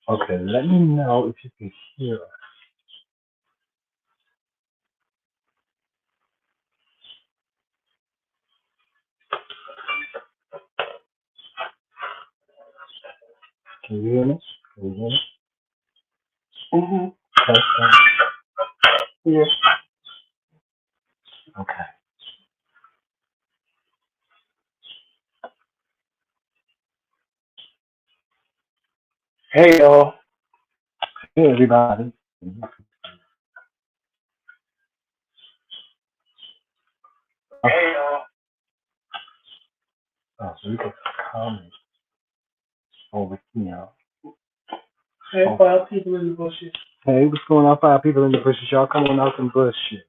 Okay, let me know if you can hear us. Can you hear me? Can you hear me? Mm-hmm. Okay. Yeah. Okay. Hey y'all. Hey everybody. Hey y'all. Oh, so we got comments over here. Hey, 5 people in the bushes. Hey, what's going on, 5 people in the bushes? Y'all come on out some bush shit.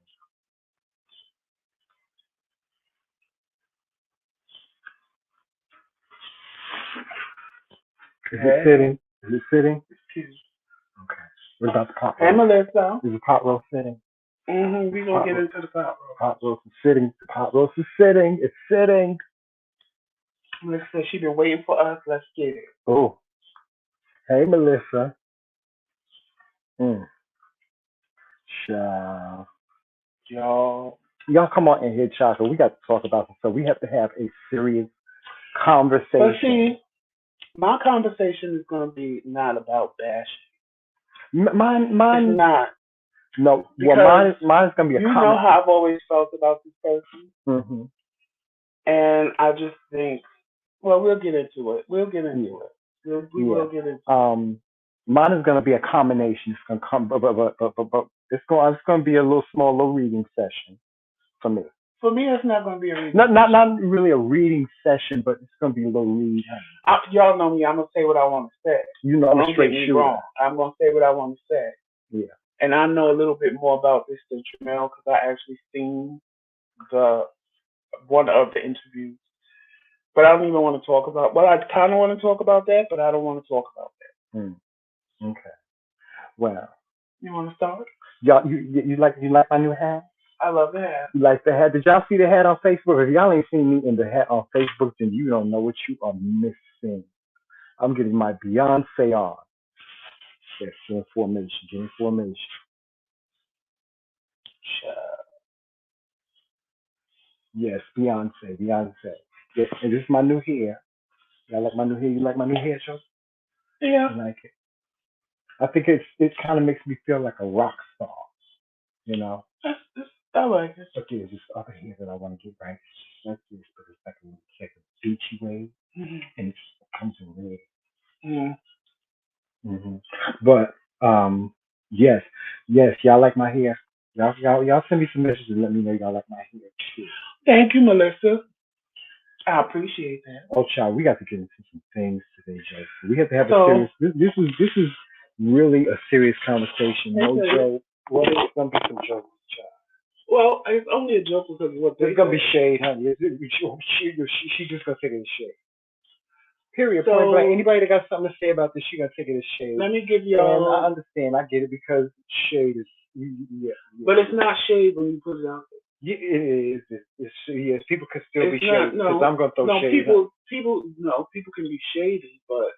Is it sitting? Is it sitting? Okay. What about the pot Hey, roast? Melissa. Is the pot roast sitting? Mm-hmm. We're going to get into the pot roast. Pot roast is sitting. The pot roast is sitting. It's sitting. Melissa said she been waiting for us. Let's get it. Oh. Hey, Melissa. Child. Y'all come on in here, child. So we got to talk about this. So we have to have a serious But conversation. see, my conversation is going to be not about bashing. Mine. It's not. No. Because Well, mine's gonna be a you comment. know how I've always felt about this person. Mm-hmm. And I just think, well, we'll get into it. We'll get into it. We will get into it. Mine is gonna be a combination. It's gonna come, but it's gonna be a little small, little reading session for me. For me, it's not going to be a reading. Not really a reading session, but it's gonna be a little read. Y'all know me. I'm going to say what I want to say. You know, I'm a Don't straight get me shooter. wrong. I'm going to say what I want to say. Yeah. And I know a little bit more about this than Jamel because I actually seen one of the interviews. But I don't even want to talk about. Well, I kind of want to talk about that, but I don't want to talk about that. Okay. Well. You want to start? Y'all, you like my new hat? I love the hat. You like the hat? Did y'all see the hat on Facebook? If y'all ain't seen me in the hat on Facebook, then you don't know what you are missing. I'm getting my Beyonce on. Yes, information. Get information. Yes, Beyonce. Yes, and this is my new hair. Y'all like my new hair? You like my new hair, Joe? Yeah. I like it. I think it kind of makes me feel like a rock star. You know? I like it. But there's this other hair that I want to get right. That's this, but it's like a beachy wave, and it comes in red. But yes, y'all like my hair. Y'all send me some messages and let me know y'all like my hair too. Thank you, Melissa. I appreciate that. Oh, child, we got to get into some things today, Joe. We have to have a serious. This is really a serious conversation. No joke. What is gonna be some jokes, child? Well, it's only a joke because what there's gonna be shade, honey. She just gonna take it as shade. Period. So, point blank. Anybody that got something to say about this, she gonna take it as shade. Let me give y'all. And I understand. I get it because shade is. Yeah. But it's not shade when you put it out there. Yeah, it is. Yes, people can still be shady because I'm gonna throw shade. People can be shady, but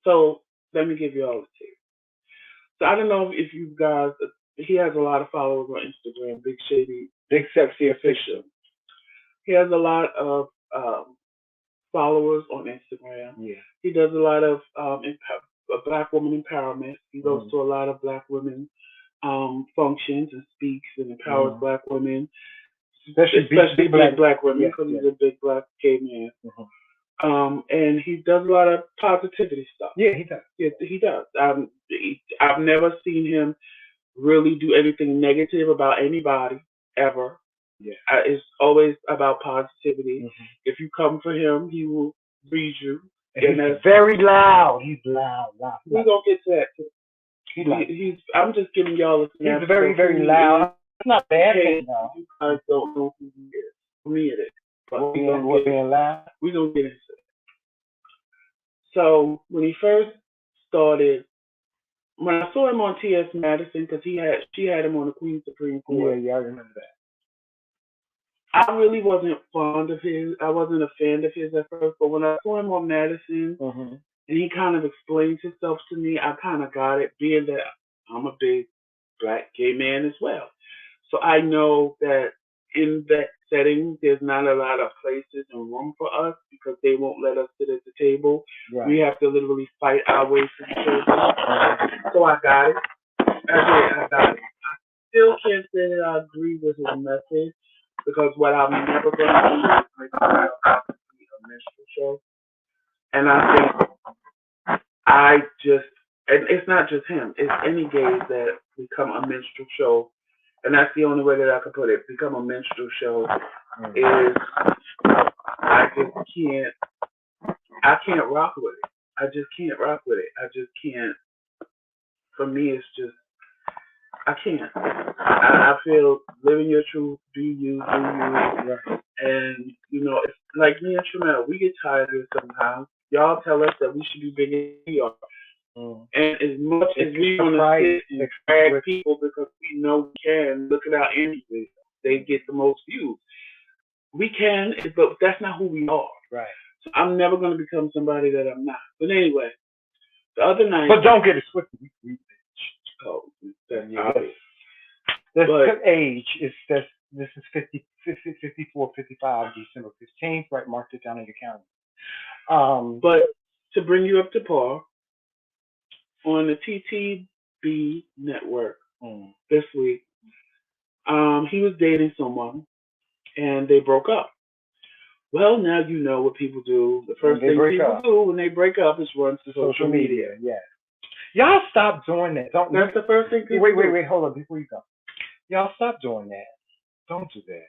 so let me give you all the tips. So I don't know if you guys. He has a lot of followers on Instagram. Big Sexy Official. He has a lot of followers on Instagram. Yeah. He does a lot of black woman empowerment. He goes to a lot of black women functions and speaks and empowers black women, especially big black women because he's a big black gay man. And he does a lot of positivity stuff. Yeah, he does. Yeah, he does. I've never seen him really do anything negative about anybody ever. Yeah. It's always about positivity. If you come for him, he will read you. And he's very loud. He's loud. We're gonna get to that too. I'm just giving y'all a snap. He's very, very loud. It's not bad. You guys don't know who he is. For me, it is. But we're gonna get into it. So when he first started, when I saw him on T.S. Madison, because she had him on the Queen Supreme Court. Yeah, I remember that. I really wasn't fond of his. I wasn't a fan of his at first, but when I saw him on Madison, and he kind of explained himself to me. I kind of got it, being that I'm a big black gay man as well. So I know that in that setting, there's not a lot of places and room for us because they won't let us sit at the table. Right. We have to literally fight our way to the table. So I got it. I got it. Still can't say that I agree with his message because what I'm never going to do is make myself out to be a minstrel show. And I think I just, and it's not just him, it's any gays that become a minstrel show. And that's the only way that I could put it. Become a minstrel show is I just can't, I can't rock with it. I just can't rock with it. I just can't. For me, it's just, I can't. I feel living your truth, be you, do you. Right. And, you know, it's like me and Tremel, we get tired of it sometimes. Y'all tell us that we should be bigger than we are. And as much as we want to sit and drag people because we know we can, look at our images, they get the most views. We can, but that's not who we are. Right. So I'm never going to become somebody that I'm not. But anyway, the other night. But don't get it twisted. Oh, that's yeah. obvious. This age is this is 54, 55, December 15th, right? Mark it down in your calendar. But to bring you up to par, on the TTB network this week, he was dating someone and they broke up. Well, now you know what people do. The first thing people do when they break up is run to social media. Yeah. Y'all stop doing that. That's the first thing people do. Wait, hold on before you go. Y'all stop doing that. Don't do that.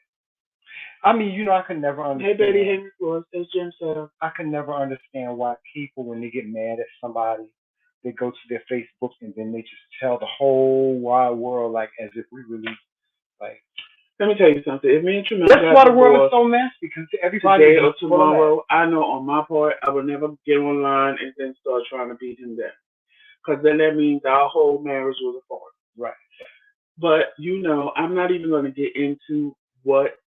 I mean, you know, I can never understand. Hey, Betty, hey, Miss Flores, as Jim said. I can never understand why people, when they get mad at somebody, they go to their Facebook and then they just tell the whole wide world like as if we really like. Let me tell you something. If me and Tremel that's why the world is so messy because everybody today or tomorrow, I know on my part, I will never get online and then start trying to beat him down. Because then that means our whole marriage was apart. Right. But, you know, I'm not even going to get into what,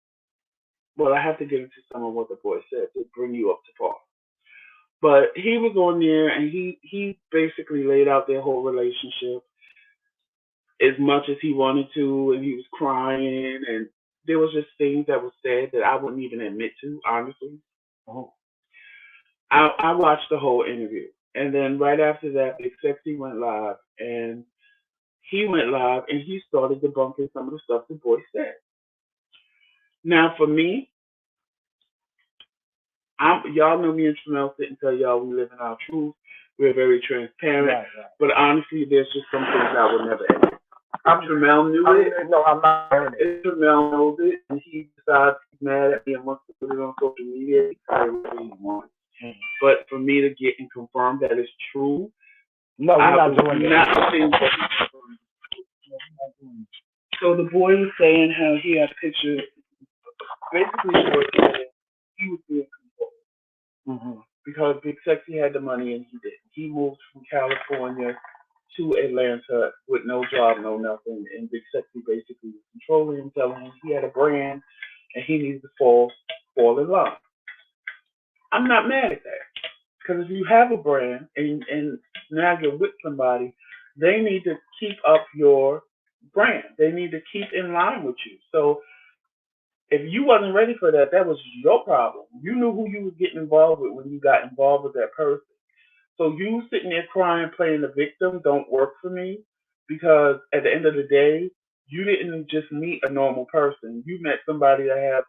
well, I have to get into some of what the boy said to bring you up to par. But he was on there and he basically laid out their whole relationship as much as he wanted to, and he was crying, and there was just things that were said that I wouldn't even admit to, honestly. Oh. I watched the whole interview. And then right after that, Big Sexy went live, and he went live, and he started debunking some of the stuff the boy said. Now, for me, y'all know me and Chanel sit and tell y'all we live in our truth. We're very transparent. Right. But honestly, there's just some things I would never admit. Tremel knew it. No, I'm not hearing it. Tremel knows it, and he decides he's mad at me and wants to put it on social media. He can say what he wants. But for me to get and confirm that it's true, no, we're not doing that. So the boy was saying how he had a picture. Basically, the boy said he was being controlled because Big Sexy had the money and he didn't. He moved from California to Atlanta with no job, no nothing, and Big Sexy basically was controlling him, telling him he had a brand and he needs to fall in line. I'm not mad at that because if you have a brand and now you're with somebody, they need to keep up your brand. They need to keep in line with you. So if you wasn't ready for that, that was your problem. You knew who you was getting involved with when you got involved with that person. So you sitting there crying, playing the victim don't work for me because at the end of the day, you didn't just meet a normal person. You met somebody that has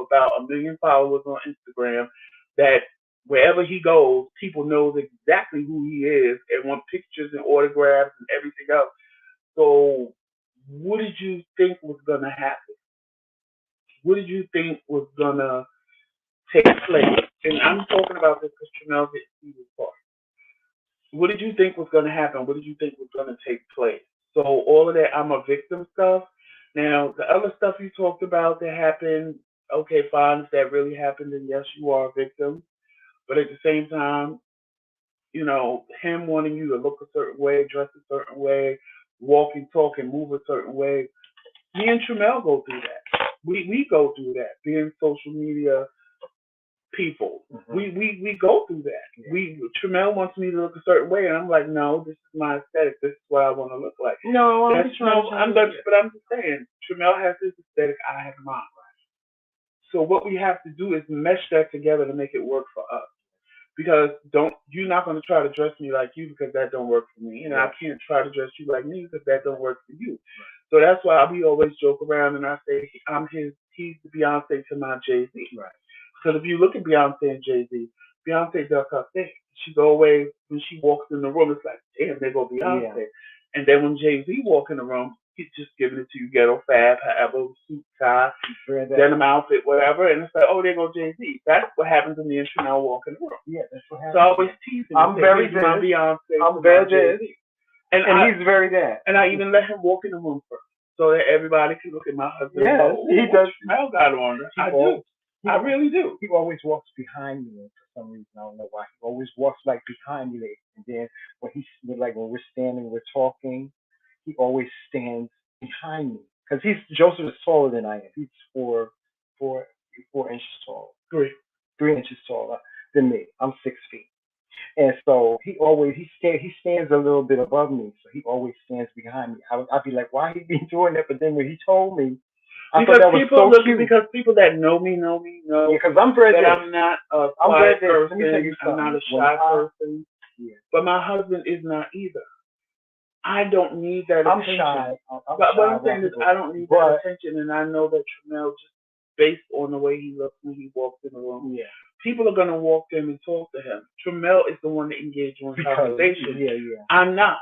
about 1 million followers on Instagram that wherever he goes, people know exactly who he is and want pictures and autographs and everything else. So what did you think was going to happen? What did you think was going to take place? And I'm talking about this because Chanel didn't see this part. What did you think was going to happen? What did you think was going to take place? So all of that I'm a victim stuff. Now, the other stuff you talked about that happened, okay, fine, if that really happened, then yes, you are a victim. But at the same time, you know, him wanting you to look a certain way, dress a certain way, walk and talk and move a certain way, me and Tremel go through that. We go through that, being social media people. We go through that. Tremel wants me to look a certain way, and I'm like, no, this is my aesthetic. This is what I want to look like. No, but I'm just saying, Tremel has his aesthetic. I have mine. So what we have to do is mesh that together to make it work for us. Because you're not going to try to dress me like you because that don't work for me, and I can't try to dress you like me because that don't work for you. So that's why we always joke around and I say he's the Beyonce to my Jay-Z. Right. Because if you look at Beyonce and Jay-Z, Beyonce does her thing. She's always, when she walks in the room, it's like, damn, there go Beyonce. Yeah. And then when Jay-Z walk in the room, he's just giving it to you ghetto fab, however, suit, tie, denim outfit, whatever. And it's like, oh, there go Jay-Z. That's what happens when me and Chanel walk in the room. Yeah, that's what happens. So I always tease him. I'm very good. My Beyonce. I'm very good. And he's very good. And I even let him walk in the room first so that everybody can look at my husband. Yeah, he does. Chanel got on. I do. I really do. He always walks behind me for some reason. I don't know why. He always walks like behind me, and then when when we're standing, we're talking, he always stands behind me because Joseph is taller than I am. He's four inches tall. 3 inches taller than me. I'm 6 feet, and so he stands a little bit above me, so he always stands behind me. I'd be like, why he be doing that? But then when he told me. Because people that know me know because I'm very that I'm not a quiet person. I'm not a shy person. Yeah. But my husband is not either. I don't need that attention. I'm but what I'm saying is I don't need that attention, and I know that Tremel, just based on the way he looks when he walks in the room, people are gonna walk in and talk to him. Tremel is the one that engages in conversation. Yeah. I'm not.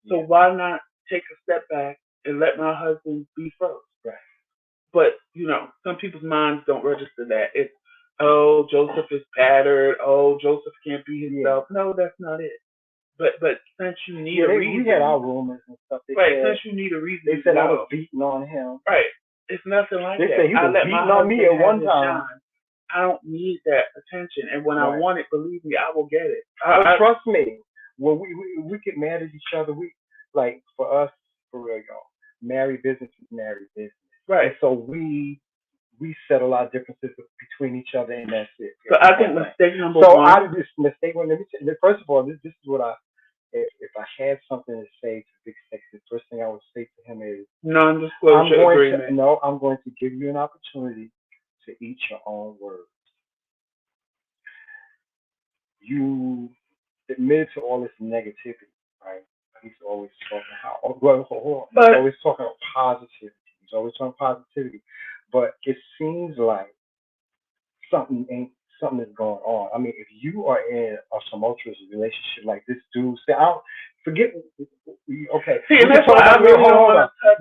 So why not take a step back and let my husband be first? Right. But, some people's minds don't register that. It's, oh, Joseph is battered. Oh, Joseph can't be himself. Yeah. No, that's not it. But since you need a reason. We had our rumors and stuff. Since you need a reason. They said I was beating on him. Right. It's nothing like that. They said he was beating on me at one time. I don't need that attention. And when I want it, believe me, I will get it. Trust me. When we get mad at each other, for us, for real, y'all, married business is married business. Right. And so we settle our differences between each other, and that's it. So I think mistake number one. Let me say, first of all, this is what if I had something to say to Big Sexy, the first thing I would say to him is non-disclosure agreement. I'm going to give you an opportunity to eat your own words. You admitted to all this negativity, right? He's always talking always talking about positivity. He's always talking positivity, but it seems like something is going on. I mean, if you are in a tumultuous relationship like this dude, forget. Okay, see, and that's why I really don't want to touch.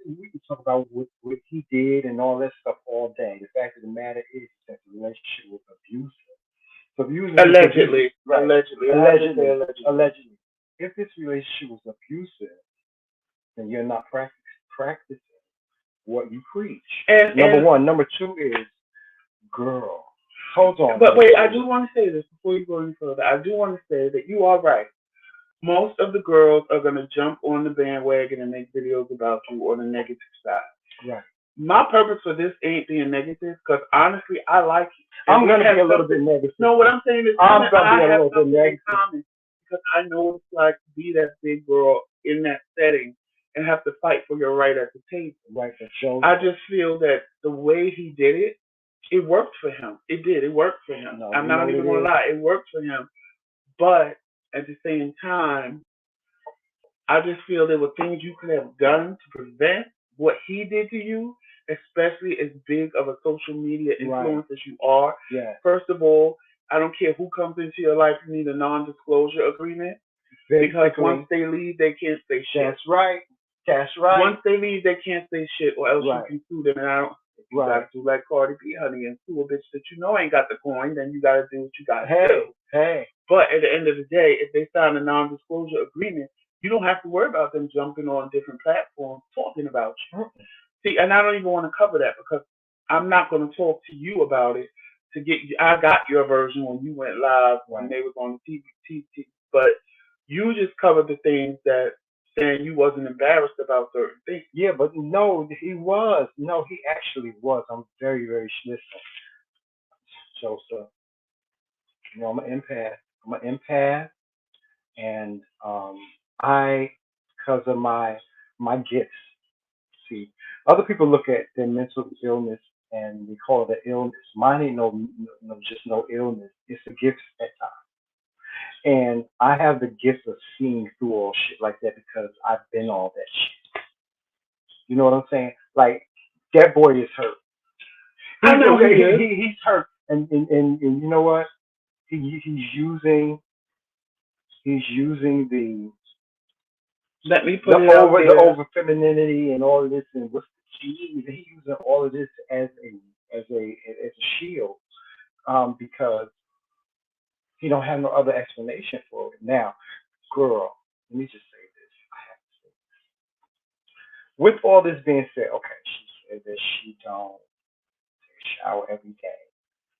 We can talk about what he did and all that stuff all day. The fact of the matter is that the relationship was abusive. Allegedly. If this relationship was abusive, then you're not practicing what you preach. Number one. Number two is, girl, hold on. But wait, I do want to say this before you go any further. I do want to say that you are right. Most of the girls are going to jump on the bandwagon and make videos about you on the negative side. Right. My purpose for this ain't being negative, because honestly, I like you. I'm going to be a little bit negative. No, what I'm saying is I'm going to be a little bit negative. Because I know what it's like to be that big girl in that setting and have to fight for your right at the table. Right. So I just feel that the way he did it, it worked for him. It did. It worked for him. No, I'm not even going to lie. It worked for him. But at the same time, I just feel there were things you could have done to prevent what he did to you, especially as big of a social media influence as you are. Yeah. First of all, I don't care who comes into your life, you need a non-disclosure agreement. Because once they leave, they can't say shit. That's right. Once they leave, they can't say shit, or else you can sue them. And I don't. You gotta do like Cardi B, honey, and sue a bitch that you know ain't got the coin. Then you gotta do what you gotta do. Hey. But at the end of the day, if they sign a non-disclosure agreement, you don't have to worry about them jumping on different platforms talking about you. Mm-hmm. See, and I don't even want to cover that because I'm not going to talk to you about it to get you. I got your version when you went live when they was on TV, but you just covered the things that saying you wasn't embarrassed about certain things. Yeah, but no, he was. No, he actually was. I'm very, very listen, Joseph. You know, I'm an empath. I'm an empath, and I, because of my gifts. See, other people look at their mental illness and they call it an illness. Mine ain't just no illness. It's a gift at times. And I have the gift of seeing through all shit like that because I've been all that shit. You know what I'm saying? Like that boy is hurt. I know he is. He's hurt, and you know what? He's using let me put it out there. the over femininity and all of this, and what's he's using all of this as a shield, because he don't have no other explanation for it. Now, girl, let me just say this. I have to say, with all this being said, okay, she said that she don't take a shower every day.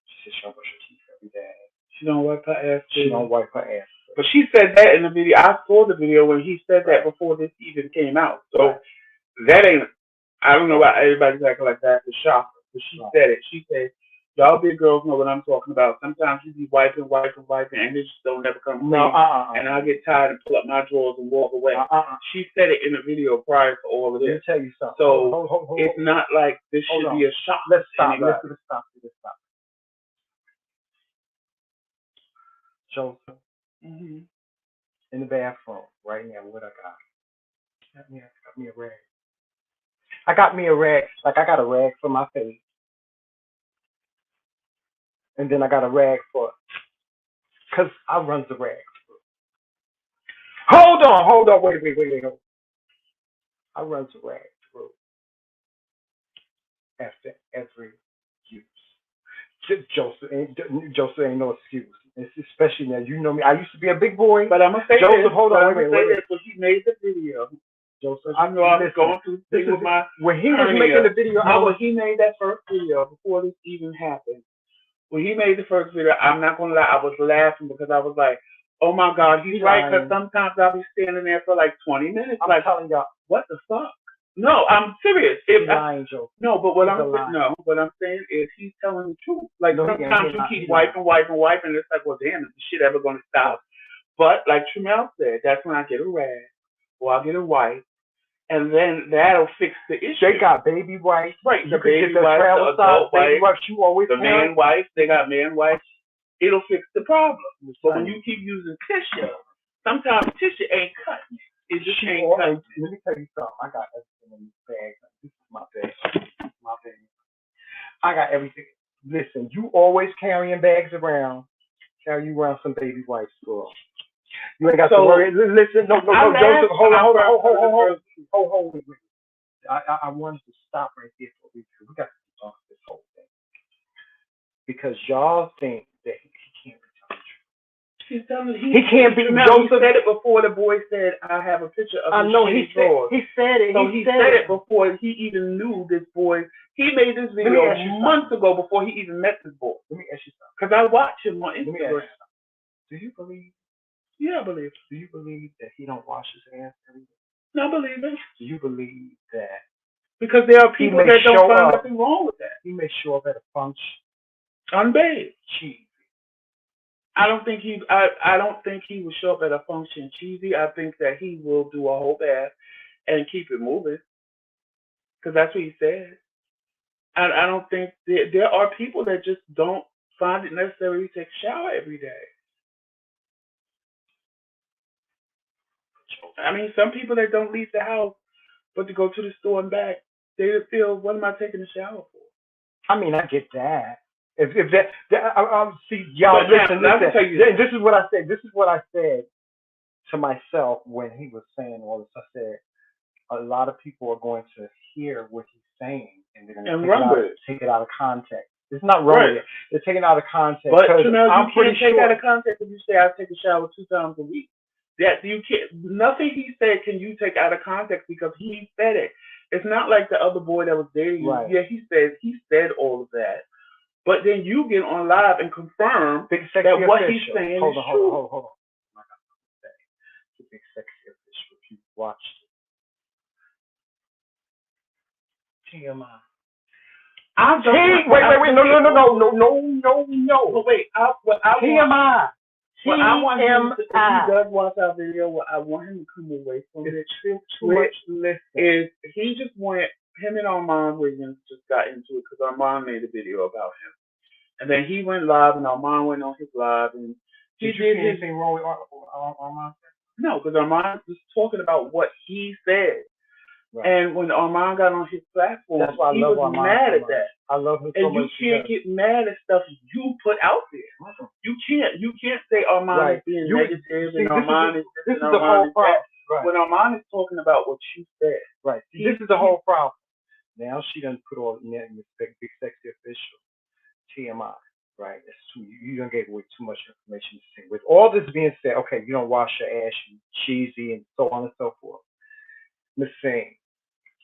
She said she don't brush her teeth every day. She don't wipe her ass. She don't wipe her ass. But she said that in the video. I saw the video when he said that before this even came out. So that ain't. I don't know why everybody's acting like that's a shocker. But she said it. She said, "Y'all big girls know what I'm talking about. Sometimes you be wiping, and it just don't never come clean. No, and I get tired and pull up my drawers and walk away." She said it in the video prior to all of this. Let me tell you something. So it's not like this should be a shock. Let's stop. Let's stop. Joseph, in the bathroom right now, what I got? Got me a rag. I got me a rag. Like I got a rag for my face, and then I got a rag cause I run the rag. Hold on. Wait. Hold on. I run the rag through after every use. Joseph ain't no excuse. It's especially now. You know me. I used to be a big boy. But I'm gonna say Joseph, this. Hold on. Wait. When he made the video, Joseph, I know I was going through the thing with my. When he was making the video, when he made that first video before this even happened. When he made the first video, I'm not gonna lie, I was laughing because I was like, "Oh my God, he's right." Because sometimes I'll be standing there for like 20 minutes. I'm telling y'all, what the fuck? No, I'm serious. He's lying, Joe. No, but what I'm saying is he's telling the truth. Like sometimes you keep wiping. It's like, well, damn, is the shit ever gonna stop? But like Tramel said, that's when I get a rag or I get a wipe, and then that'll fix the issue. They got baby wipes. Right, You can get the travel size baby wipes. You always the man wipes. They got man wipes. It'll fix the problem. But when you keep using tissue, sometimes tissue ain't cutting. It just ain't cutting. Let me tell you something. I got everything in this bag. This is my bag. I got everything. Listen, you always carrying bags around. Carry you around some baby wipes, girl. You ain't got to worry. Listen, no, Joseph, hold on. Wait. I wanted to stop right there for we got to talk this whole thing because y'all think that he can't be telling the truth. He's telling he can't be. Joseph said it before the boy said, "I have a picture of." I know he said it. So he said it before he even knew this boy. He made this video months ago before he even met this boy. Let me ask you something. Because I watch him on Instagram. Do you believe? Yeah, I believe. Do you believe that he don't wash his hands every day? No, I believe it. Do you believe that? Because there are people that don't find nothing wrong with that. He may show up at a function unbathed. Cheesy. I don't think he will show up at a function cheesy. I think that he will do a whole bath and keep it moving. Because that's what he said. I don't think there are people that just don't find it necessary to take a shower every day. I mean, some people that don't leave the house but to go to the store and back, they feel, what am I taking a shower for? I mean, I get that. If that see, y'all, listen. This is what I said. This is what I said to myself when he was saying all this. I said, a lot of people are going to hear what he's saying and they're going to take it out of context. It's not wrong with it. They're taking it out of context. But Chanel, you can't take out of context if you say I take a shower 2 times a week. That you can't. Nothing he said can you take out of context because he said it. It's not like the other boy that was dating you. Right. Yeah, he said all of that. But then you get on live and confirm that what he's saying is true. Hold on. I got something to say. The big sexy official. If you watched TMI. I don't. Wait. No. But wait, what I want. TMI. What I want him to, if he does watch our video, what I want him to come away from it too much listen. is he just went, him and Armand Williams just got into it because Armand made a video about him. And then he went live and Armand went on his live and he did you see anything wrong with Armand? No, because Armand was talking about what he said. Right. And when Armand got on his platform, he was mad at that. I love him so much. And you can't get mad at stuff you put out there. You can't say Armand is being negative and Armand is this and Armand is that. Right. When Armand is talking about what you said. Right. This is the whole problem. Now she done put all in big sexy official TMI. Right. It's you done gave away too much information to say. With all this being said, okay, you don't wash your ass, you cheesy and so on and so forth. Miss Singh,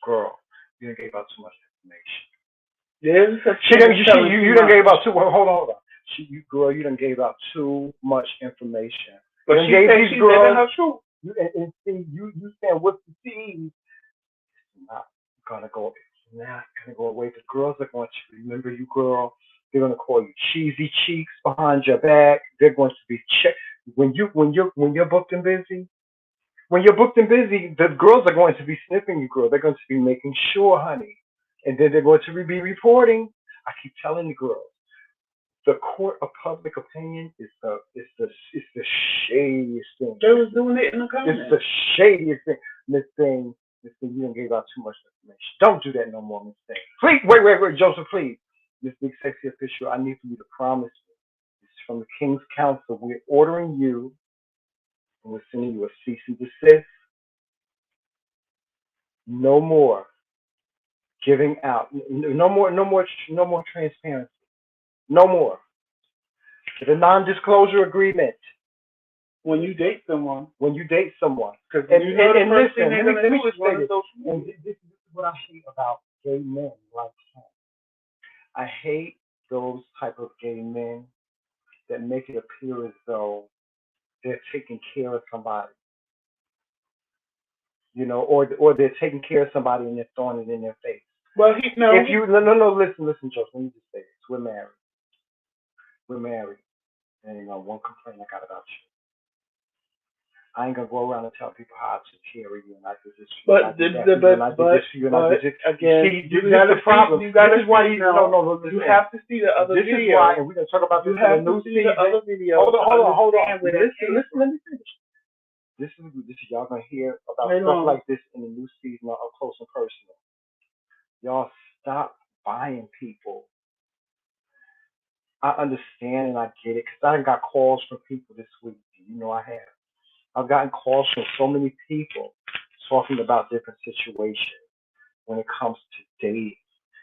girl, you done gave out too much information. You done gave out too. Hold on. You done gave out too much information. But she said she's living her truth. And see, you saying what's the seed? It's not gonna go. It's not gonna go away. The girls are going to remember you, girl. They're gonna call you cheesy cheeks behind your back. They're going to be when you're booked and busy. When you're booked and busy, the girls are going to be sniffing you, girl. They're going to be making sure, honey. And then they're going to be reporting. I keep telling the girls, the court of public opinion is the shadiest thing. They was doing it in the comments. It's the shadiest thing. Miss Thing, you done gave out too much information. Don't do that no more, Miss Thing. Please, wait, Joseph, please. Miss Big Sexy Official, I need for you to promise me. It's from the King's Council. We're ordering you. And we're sending you a cease and desist. No more giving out. No more transparency. No more. It's a non-disclosure agreement. When you date someone. And listen, let me just say this. And this is what I hate about gay men like him. I hate those type of gay men that make it appear as though they're taking care of somebody, or they're taking care of somebody and they're throwing it in their face. Well, listen, Joseph, let me just say this: we're married, and one complaint I got about you. I ain't gonna go around and tell people how to take care of you and I did this for you. Again, this is the problem. This is why you have to see the other video. This is why, and we're gonna talk about this in the new season. The other video. Hold on. Listen, let me finish. This is y'all gonna hear about stuff like this in the new season of Close and Personal. Y'all stop buying people. I understand and I get it because I got calls from people this week. I have. I've gotten calls from so many people talking about different situations when it comes to dating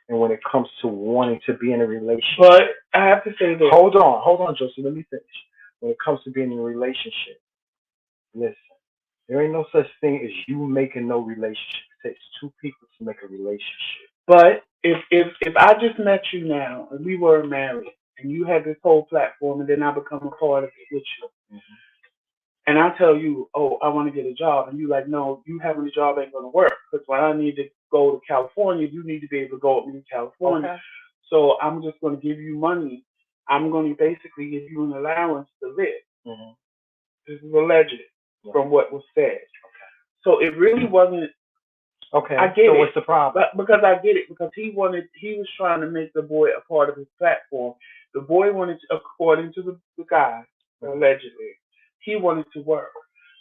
and when it comes to wanting to be in a relationship. But I have to say this. Hold on, Joseph. Let me finish. When it comes to being in a relationship, listen, there ain't no such thing as you making no relationship. It takes two people to make a relationship. But if I just met you now and we were married and you had this whole platform and then I become a part of it with you. Mm-hmm. And I tell you, I want to get a job. And you're like, no, you having a job ain't going to work. Because when I need to go to California, you need to be able to go with me to California. Okay. So I'm just going to give you money. I'm going to basically give you an allowance to live. Mm-hmm. This is alleged from what was said. Okay. So it really wasn't. Okay. I get it. What's the problem? Because I get it. Because he was trying to make the boy a part of his platform. The boy wanted to, according to the guy, allegedly, he wanted to work.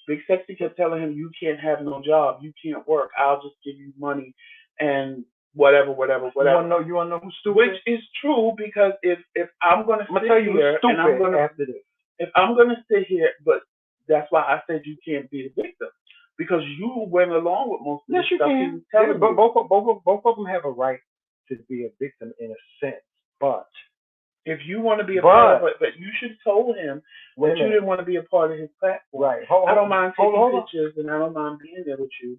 Big Sexy kept telling him, you can't have no job. You can't work. I'll just give you money and whatever. You want to know who's stupid? Which is true because if I'm going to sit here and I'm going to after this. If I'm going to sit here, but that's why I said you can't be the victim. Because you went along with most of the stuff he was telling you. Both of them have a right to be a victim in a sense, but if you want to be a part of it, but you should have told him that you didn't want to be a part of his platform. Right. I don't mind taking pictures and I don't mind being there with you.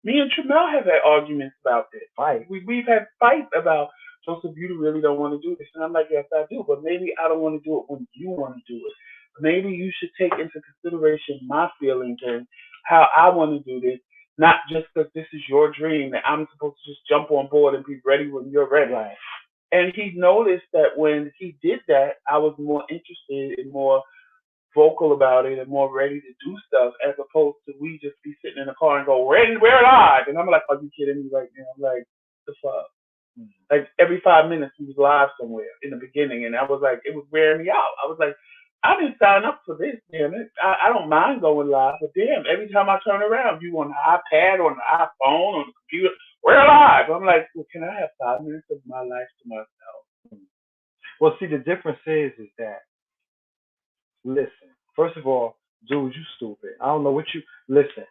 Me and Tramel have had arguments about this. Right. We've had fights about, Joseph, you really don't want to do this. And I'm like, yes, I do. But maybe I don't want to do it when you want to do it. Maybe you should take into consideration my feelings and how I want to do this, not just because this is your dream that I'm supposed to just jump on board and be ready when you're ready. Right. And he noticed that when he did that, I was more interested and more vocal about it and more ready to do stuff as opposed to we just be sitting in the car and go, we're live. And I'm like, are you kidding me right now? I'm like, the fuck? Like every 5 minutes he was live somewhere in the beginning, and I was like, it was wearing me out. I was like, I didn't sign up for this, damn it. I don't mind going live, but damn, every time I turn around, you on the iPad, on the iPhone, on the computer, we're live. I'm like, well, can I have 5 minutes of my life to myself? Well, see, the difference is that listen. First of all, dude, you stupid. I don't know what you listen.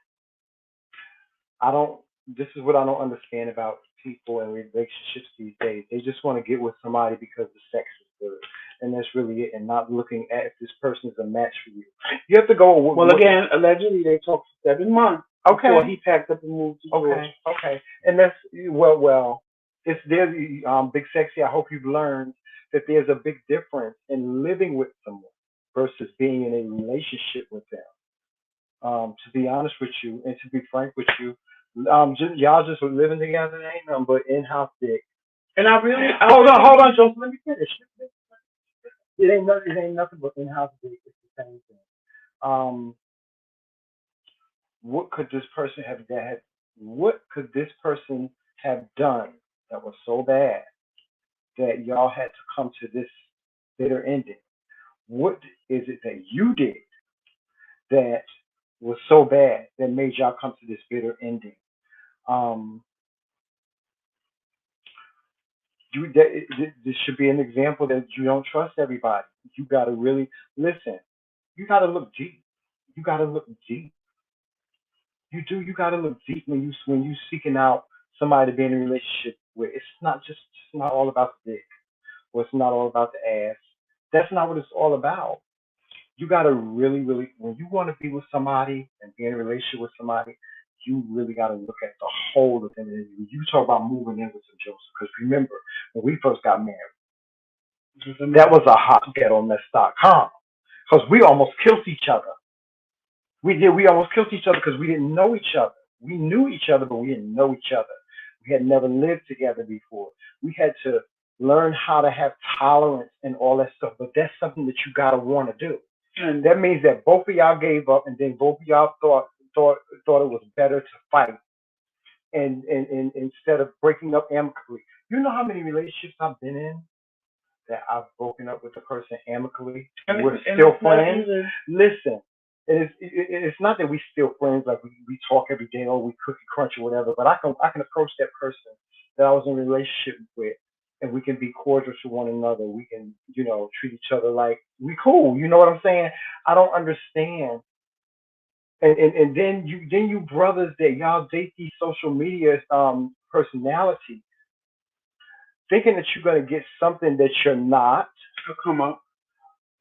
I don't. This is what I don't understand about people and relationships these days. They just want to get with somebody because the sex is good, and that's really it. And not looking at if this person is a match for you. You have to go. Well, again, allegedly they talked for 7 months before Okay. he packed up and moved to Georgia. Okay. Okay. And that's well. It's there. Big sexy. I hope you've learned that there's a big difference in living with someone versus being in a relationship with them. To be honest with you and to be frank with you, y'all just living together ain't nothing but in-house dick. And I really, Hold on, Joseph. Let me finish. It ain't nothing but in-house dick. It's the same thing. Um, what could this person have that? What could this person have done that was so bad that y'all had to come to this bitter ending? What is it that you did that was so bad that made y'all come to this bitter ending? Um, this should be an example that you don't trust everybody. You got to really listen. You got to look deep. You got to look deep. You do. You got to look deep when you seeking out somebody to be in a relationship with. It's not all about the dick, or it's not all about the ass. That's not what it's all about. You got to really, really, when you want to be with somebody and be in a relationship with somebody, you really got to look at the whole of them. And you talk about moving in with some Joseph, because remember, when we first got married, that was a hot get on mess.com because we almost killed each other. We did. We almost killed each other because we didn't know each other. We knew each other, but we didn't know each other. We had never lived together before. We had to learn how to have tolerance and all that stuff. But that's something that you gotta want to do. And that means that both of y'all gave up, and then both of y'all thought it was better to fight, and instead of breaking up amicably. You know how many relationships I've been in that I've broken up with the person amicably. And we're still friends. Listen, it's not that we still friends, like we talk every day or we cookie crunch or whatever. But I can approach that person that I was in a relationship with, and we can be cordial to one another. We can treat each other like we cool. You know what I'm saying? I don't understand. And then you brothers that y'all date these social media personalities, thinking that you're gonna get something that you're not. Come up.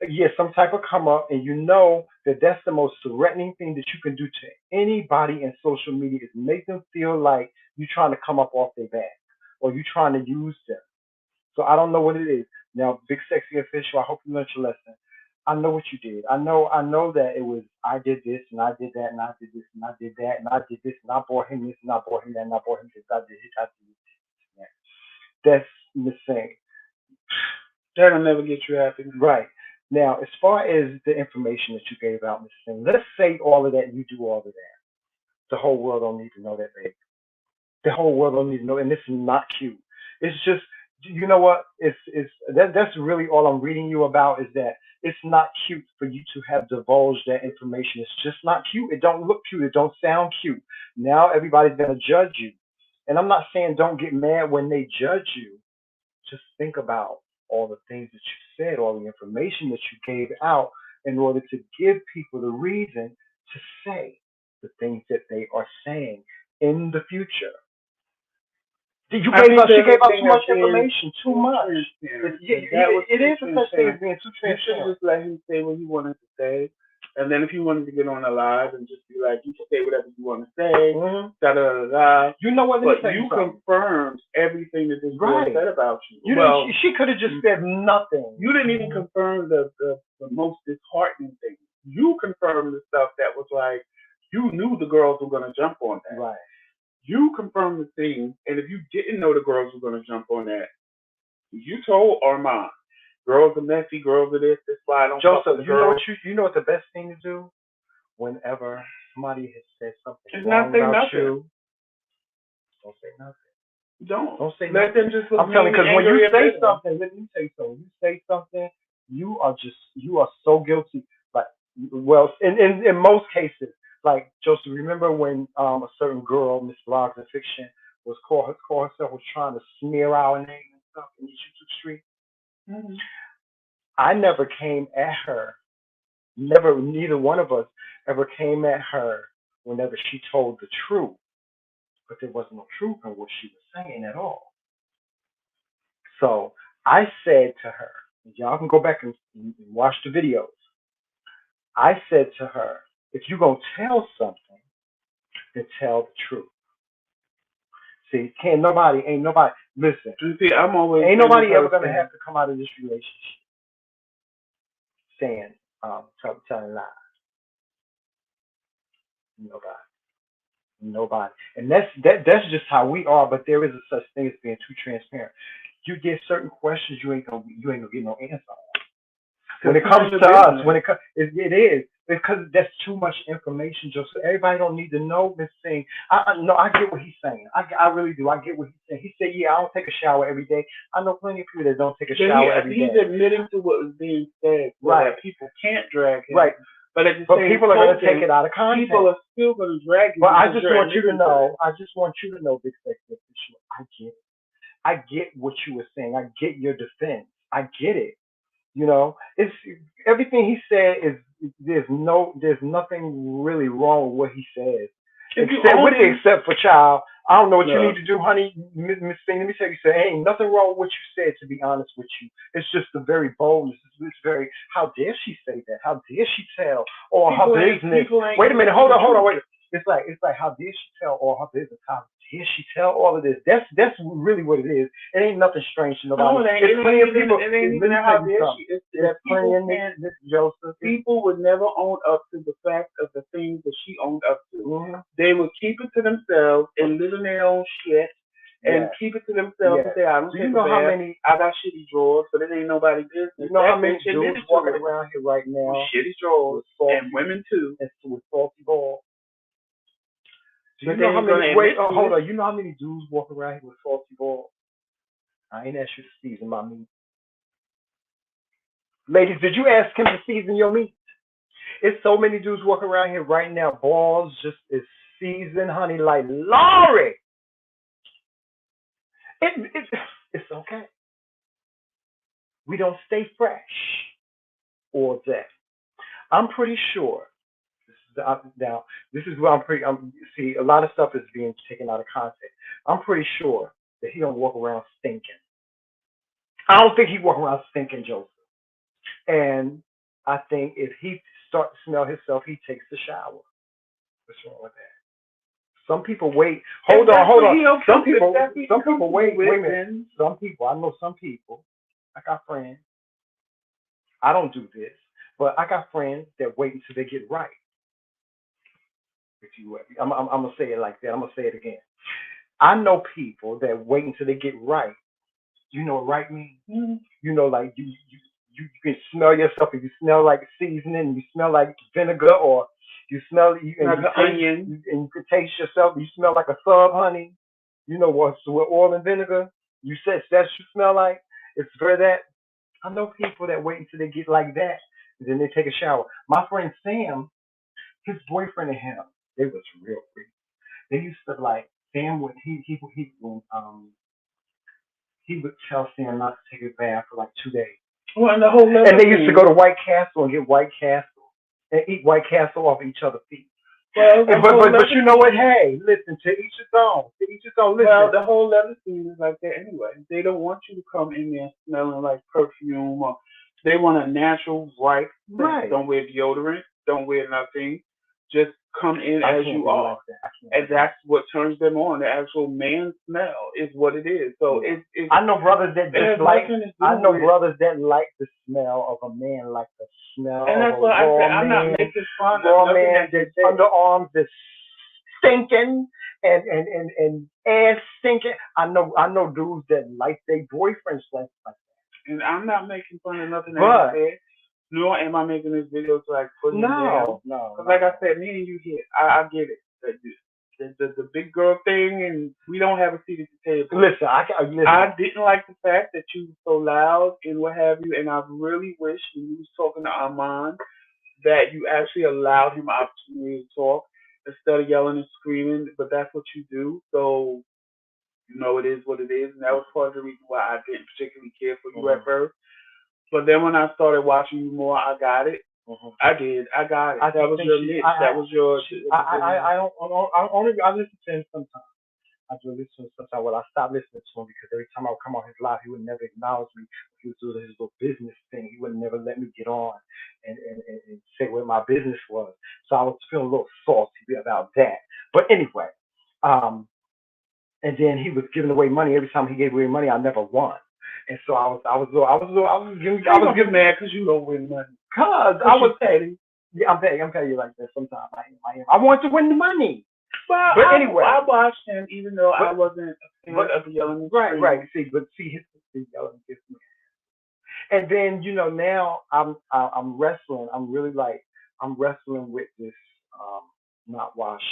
Yeah, some type of come up, and you know that that's the most threatening thing that you can do to anybody in social media is make them feel like you're trying to come up off their back or you're trying to use them. So I don't know what it is. Now, big sexy official, I hope you learned your lesson. I know what you did. I know that it was I did this and I did that and I did this and I did that and I did this and I bought him this and I bought him that and I bought him this. I did this, I did this and that. That's missing. That'll never get you happy. Right. Now, as far as the information that you gave out, Miss Singh, let's say all of that and you do all of that. The whole world don't need to know that, baby. The whole world don't need to know, and this is not cute. It's just, you know what? That's really all I'm reading you about is that it's not cute for you to have divulged that information. It's just not cute. It don't look cute. It don't sound cute. Now everybody's gonna judge you, and I'm not saying don't get mad when they judge you. Just think about all the things that you said, all the information that you gave out in order to give people the reason to say the things that they are saying in the future. She gave out too much information, too much. It is a such thing as being too transparent. You should just let him say what he wanted to say. And then if he wanted to get on the live and just be like, you can say whatever you want to say, da da da da. You know what? But you confirmed everything that this girl said about you. She could have just said nothing. You didn't even confirm the most disheartening thing. You confirmed the stuff that was like, you knew the girls were going to jump on that. Right. You confirmed the thing, and if you didn't know the girls were going to jump on that, You told Armand. Girls are messy, girls are this, that's why I don't fuck Joseph, with girls. you know what the best thing to do whenever somebody has said something It's not wrong say about nothing. you, don't say nothing. Don't. Don't say Let them nothing. just look I'm telling mean you, and because when you angry and say bitter. something, let me tell you something. You say something, you are so guilty. Like, well, in most cases, like Joseph, remember when a certain girl, Miss Blogs in fiction, call herself was trying to smear our name and stuff in the YouTube street. Mm-hmm. I never came at her. Never, neither one of us ever came at her whenever she told the truth, but there was no truth in what she was saying at all. So I said to her, y'all can go back and watch the videos. I said to her, if you're going to tell something, then tell the truth. See, ain't nobody, listen, You see, I'm always ain't been the nobody ever going to person. have to come out of this relationship saying, telling lies. Nobody. Nobody. And that's just how we are, but there is a such thing as being too transparent. You get certain questions you ain't gonna get no answer on. When it comes to us, it is because that's too much information. Just everybody don't need to know this thing. No, I get what he's saying. I really do. I get what he's saying. He said, "Yeah, I don't take a shower every day." I know plenty of people that don't take a shower every day. He's admitting to what was being said, so right? That people can't drag him. Right. But at the but same people are going to take it out of context. People are still going to drag you. But I just want you to know. I just want you to know, Big Sex Official. I get it. I get what you were saying. I get your defense. I get it. You know, it's everything he said is there's nothing really wrong with what he says. Except for child. I don't know what you need to do, honey. Miss Thing, let me tell you something. Ain't nothing wrong with what you said, to be honest with you. It's just the very boldness. It's very, how dare she say that? How dare she tell all her business? Wait a minute, hold on, wait. It's like how dare she tell all her business? How dare she tell all of this? That's really what it is. It ain't nothing strange to nobody. No, it ain't. It's plenty of people. It ain't even how dare she. It's that people would never own up to the fact of the things that she owned up to. Mm-hmm. They would keep it to themselves and live in their own shit and keep it to themselves and say, I don't take a bath. I got shitty drawers, but it ain't nobody's business. You know how many dudes walking around here right now with shitty drawers, and women too, and with salty balls. Do you know how many? Hold on. You know how many dudes walk around here with salty balls? I ain't asked you to season my meat. Ladies, did you ask him to season your meat? It's so many dudes walking around here right now. Balls just is seasoned, honey, like Lori. It's okay. We don't stay fresh all day. I'm pretty sure. Now, this is where see, a lot of stuff is being taken out of context. I'm pretty sure that he don't walk around stinking. I don't think he walk around stinking, Joseph. And I think if he starts to smell himself, he takes a shower. What's wrong with that? Some people wait. Hold on. Some people wait. Wait a minute. Some people, I know some people. I got friends. I don't do this, but I got friends that wait until they get right. If you, I'm gonna say it like that. I'm gonna say it again. I know people that wait until they get right. You know what right means? Mm-hmm. You know, like you can smell yourself. If you smell like seasoning, you smell like vinegar, or you smell like onion, and you can taste yourself. You smell like a sub, honey. You know what's with oil and vinegar? You said that's what you smell like. It's for that. I know people that wait until they get like that, and then they take a shower. My friend Sam, his boyfriend and him, they was real freaky. They used to like Sam would he would tell Sam not to take a bath for like 2 days. Well, and they used to go to White Castle and get White Castle and eat White Castle off each other's feet. Well, but you know what? Hey, listen, to each his own. To each his own. Listen. Well, the whole leather scene is like that anyway. They don't want you to come in there smelling like perfume, or they want a natural, right. Don't wear deodorant. Don't wear nothing. Just come in as you are. And that's what turns them on. The actual man smell is what it is. So it's I know brothers that just like. I know brothers that like the smell of a man, like the smell and that's of what a raw I said. man. I'm not making fun raw of man that's underarms that's stinking, and ass stinking. I know dudes that like their boyfriends like And I'm not making fun of nothing that but you said. Nor am I making this video to like put him down. no, Because like I no. said, me and you here, I get it. The big girl thing, and we don't have a seat at the table. Listen, listen. I didn't like the fact that you were so loud and what have you, and I really wish when you was talking to Armand that you actually allowed him opportunity to talk instead of yelling and screaming. But that's what you do, so it is what it is, and that was part of the reason why I didn't particularly care for you at Mhm, first. But then when I started watching you more, I got it. mhm. I did. I got it. I That just was think your she. niche. That was your. I only I listen to him sometimes. I do listen to him sometimes. Well, I stopped listening to him because every time I would come on his live, he would never acknowledge me. He was doing his little business thing. He would never let me get on and say what my business was. So I was feeling a little salty about that. But anyway, um, and then he was giving away money. Every time he gave away money, I never won. And so I was getting mad because you don't win money. cause I Cause you was petty. yeah, I'm petty like that sometimes. I want to win the money. Well, But anyway, I watched him even though I but wasn't a fan but of the yelling and right, screaming. right. See, his yelling gets me. And then now I'm wrestling. I'm really like I'm wrestling with this um not wash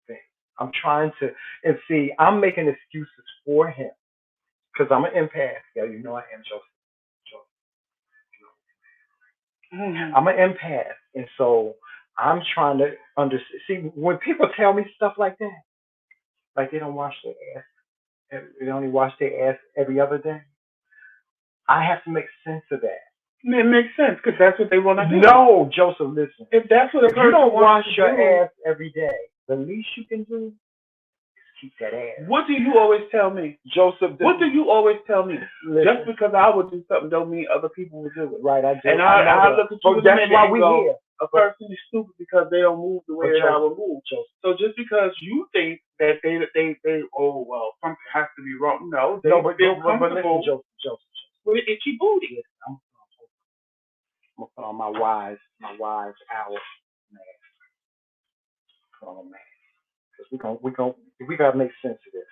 thing. I'm trying to and see. I'm making excuses for him because I'm an empath. Yeah, I am Joseph. Mm-hmm. I'm an empath, and so I'm trying to understand. See, when people tell me stuff like that, like they don't wash their ass, they only wash their ass every other day. I have to make sense of that. It makes sense because that's what they want to do. No, Joseph, listen. If that's what a If you person don't wash wants to your do, ass every day, the least you can do is keep that ass. what do you always tell me? Joseph, What do you always tell me? Just listen, because I would do something don't mean other people will do it. right? I do. And I know I that. look at you But in a that's minute why and we go, here. a But person is stupid because they don't move the way that I would move. Joseph, So just because you think that they oh well something has to be wrong, no, they no, but feel listen, comfortable Joseph. with an itchy booty. Yes, I'm gonna put on my wise owl mask. Put on a mask because we gotta make sense of this.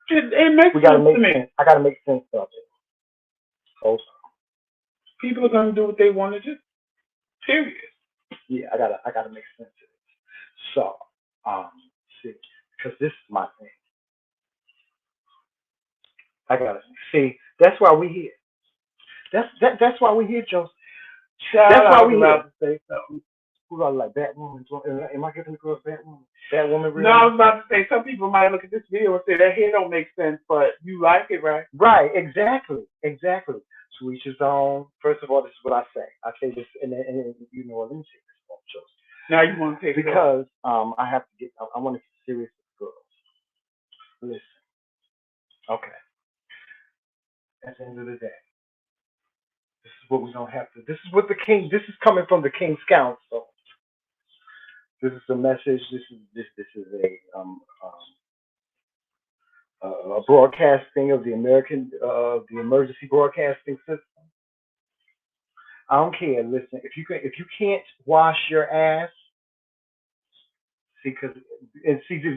It makes We gotta sense make to me. sense. I gotta make sense of it. So People are gonna do what they want to do. Period. yeah, I gotta make sense of it. So see, because this is my thing. I gotta see. That's why we here. That's why we here, Joseph. Child, That's I why was we here. about to say something. Who got like Batwoman? Am I giving the girls Batwoman? Batwoman No, I real? was about to say some people might look at this video and say that hair don't make sense, but you like it, right? Right, exactly. To each his own. First of all, this is what I say. I say this, and you know what? Let me say this, Joseph. Now you want to take it off. Because I have to get. I want to get serious with girls. Listen, okay. At the end of the day, this is what we don't have to. This is what the king. This is coming from the King's Council. This is a message. This is a broadcasting of the the emergency broadcasting system. I don't care. Listen, if you can't wash your ass, see,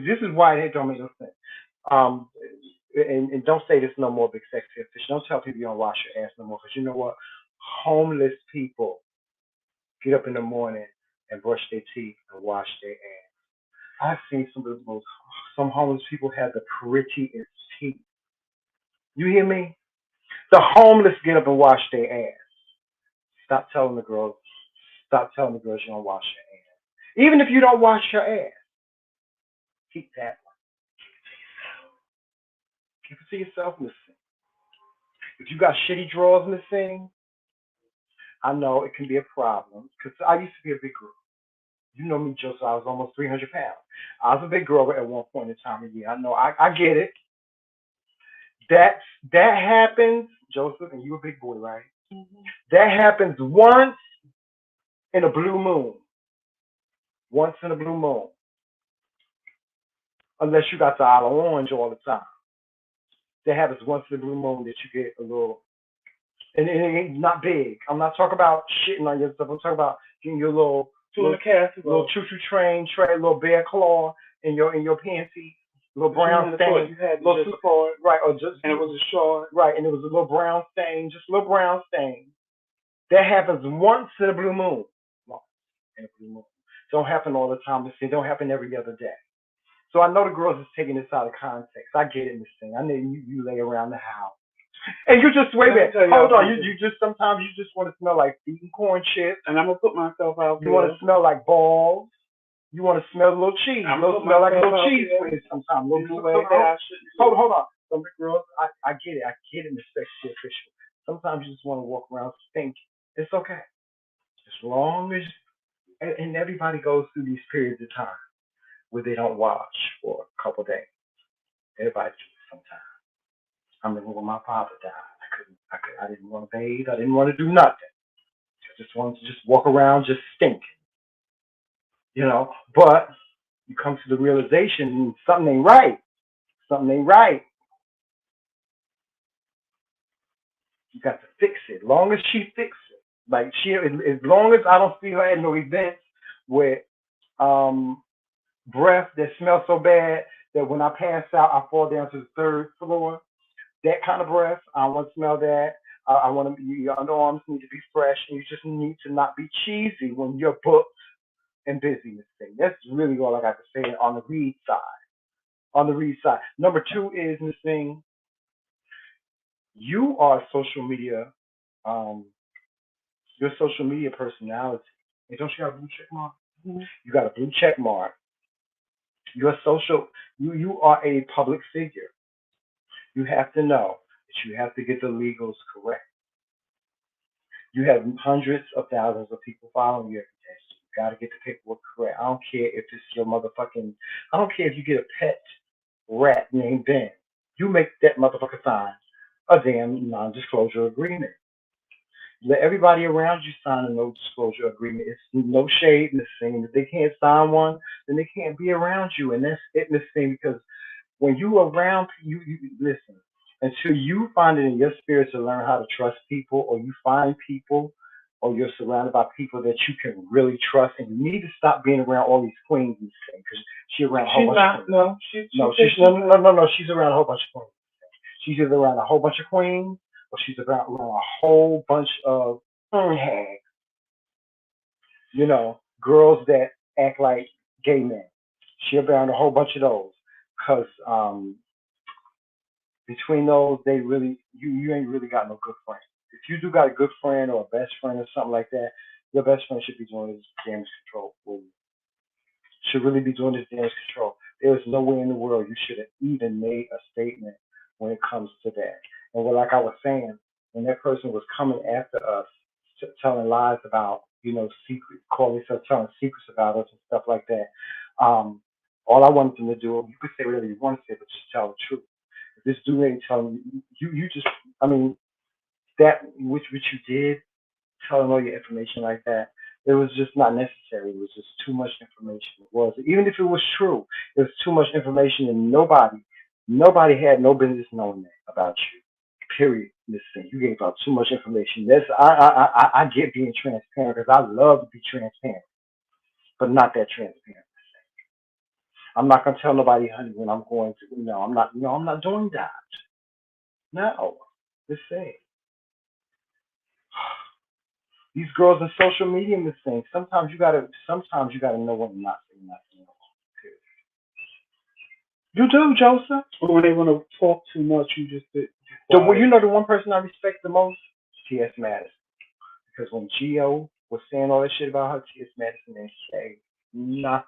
this is why it don't make no sense. Um, and don't say this no more, big sexy fish. Don't tell people you don't wash your ass no more, because you know what? Homeless people get up in the morning and brush their teeth and wash their ass. I've seen some homeless people have the prettiest teeth. You hear me? The homeless get up and wash their ass. Stop telling the girls. Stop telling the girls you don't wash your ass. Even if you don't wash your ass, keep that one. Keep it to yourself, Missing. If you got shitty drawers, Missing, I know it can be a problem. Because I used to be a big girl. You know me, Joseph. I was almost 300 pounds. I was a big girl at one point in time of year. I know. I get it. That that happens, Joseph, and you a big boy, right? Mm-hmm. That happens once in a blue moon. Once in a blue moon. Unless you got the olive orange all the time. That happens once in a blue moon that you get a little, and it ain't not big. I'm not talking about shitting on yourself. I'm talking about getting your little Doing the casserole. little choo choo train tray, little bear claw in your panties. little brown stain, you had to little just pour it, right, or just and it was a short. right, and it was a little brown stain, just a little brown stain. That happens once in a blue moon. Once in a blue moon. Don't happen all the time. It don't happen every other day. So I know the girls is taking this out of context. I get it, Miss Thing. I know you lay around the house. And you just wait a minute. Hold on. You just sometimes you just want to smell like feet and corn chips. And I'm gonna put myself out there. You want to smell like balls. You want to smell a little cheese. You smell like a little cheese whiz sometimes. Hold on. Some of the girls, I get it. I get it, Miss Sexy Official. Sometimes you just want to walk around stinking. It's okay. As long as and everybody goes through these periods of time where they don't wash for a couple of days. Everybody does it sometimes. I remember when my father died. I didn't want to bathe. I didn't want to do nothing. I just wanted to just walk around just stinking, you know. But you come to the realization something ain't right. Something ain't right. You got to fix it. As long as she fixes it, like as long as I don't see her at no events with breath that smells so bad that when I pass out, I fall down to the third floor. That kind of breath, I don't want to smell that. I want to. Your underarms need to be fresh, and you just need to not be cheesy when you're booked and busy. This thing. That's really all I got to say on the read side. On the read side. Number two is this thing. You are social media. Um, your social media personality. And don't you have a blue check mark? Mm-hmm. You got a blue check mark. You're social. You are a public figure. You have to know that you have to get the legals correct. You have hundreds of thousands of people following you every day. So you got to get the paperwork correct. I don't care if it's your motherfucking. I don't care if you get a pet rat named Ben. You make that motherfucker sign a damn non-disclosure agreement. Let everybody around you sign a no disclosure agreement. It's no shade in this thing. If they can't sign one, then they can't be around you. And that's it in this thing because when you around you listen until you find it in your spirit to learn how to trust people, or you find people, or you're surrounded by people that you can really trust, and you need to stop being around all these queens and things because she's around a whole bunch of queens. No, she's around a whole bunch of queens. She's either around a whole bunch of queens or she's around a whole bunch of hags. You know, girls that act like gay men. She's around a whole bunch of those because between those, they really you ain't really got no good friend. If you do got a good friend or a best friend or something like that, your best friend should be doing this damage control for you. Should really be doing this damage control. There's no way in the world you should have even made a statement when it comes to that. And what, like I was saying, when that person was coming after us, telling lies about, secret, calling themselves telling secrets about us and stuff like that, all I wanted them to do, you could say whatever you want to say, but just tell the truth. If this dude ain't telling you just, I mean, that which you did, telling all your information like that, it was just not necessary. It was just too much information. It was, even if it was true, it was too much information, and nobody had no business knowing that about you. Period. Listen, you gave out too much information. That's I get being transparent because I love to be transparent, but not that transparent. I'm not gonna tell nobody, honey, when I'm going to. No, I'm not. No, I'm not doing that. No, just say these girls in social media and this thing. Sometimes you gotta know when not to say nothing. You do, Joseph. Or when they want to talk too much, you just sit. The one person I respect the most, T.S. Madison. Because when Gio was saying all that shit about her, T.S. Madison didn't say nothing.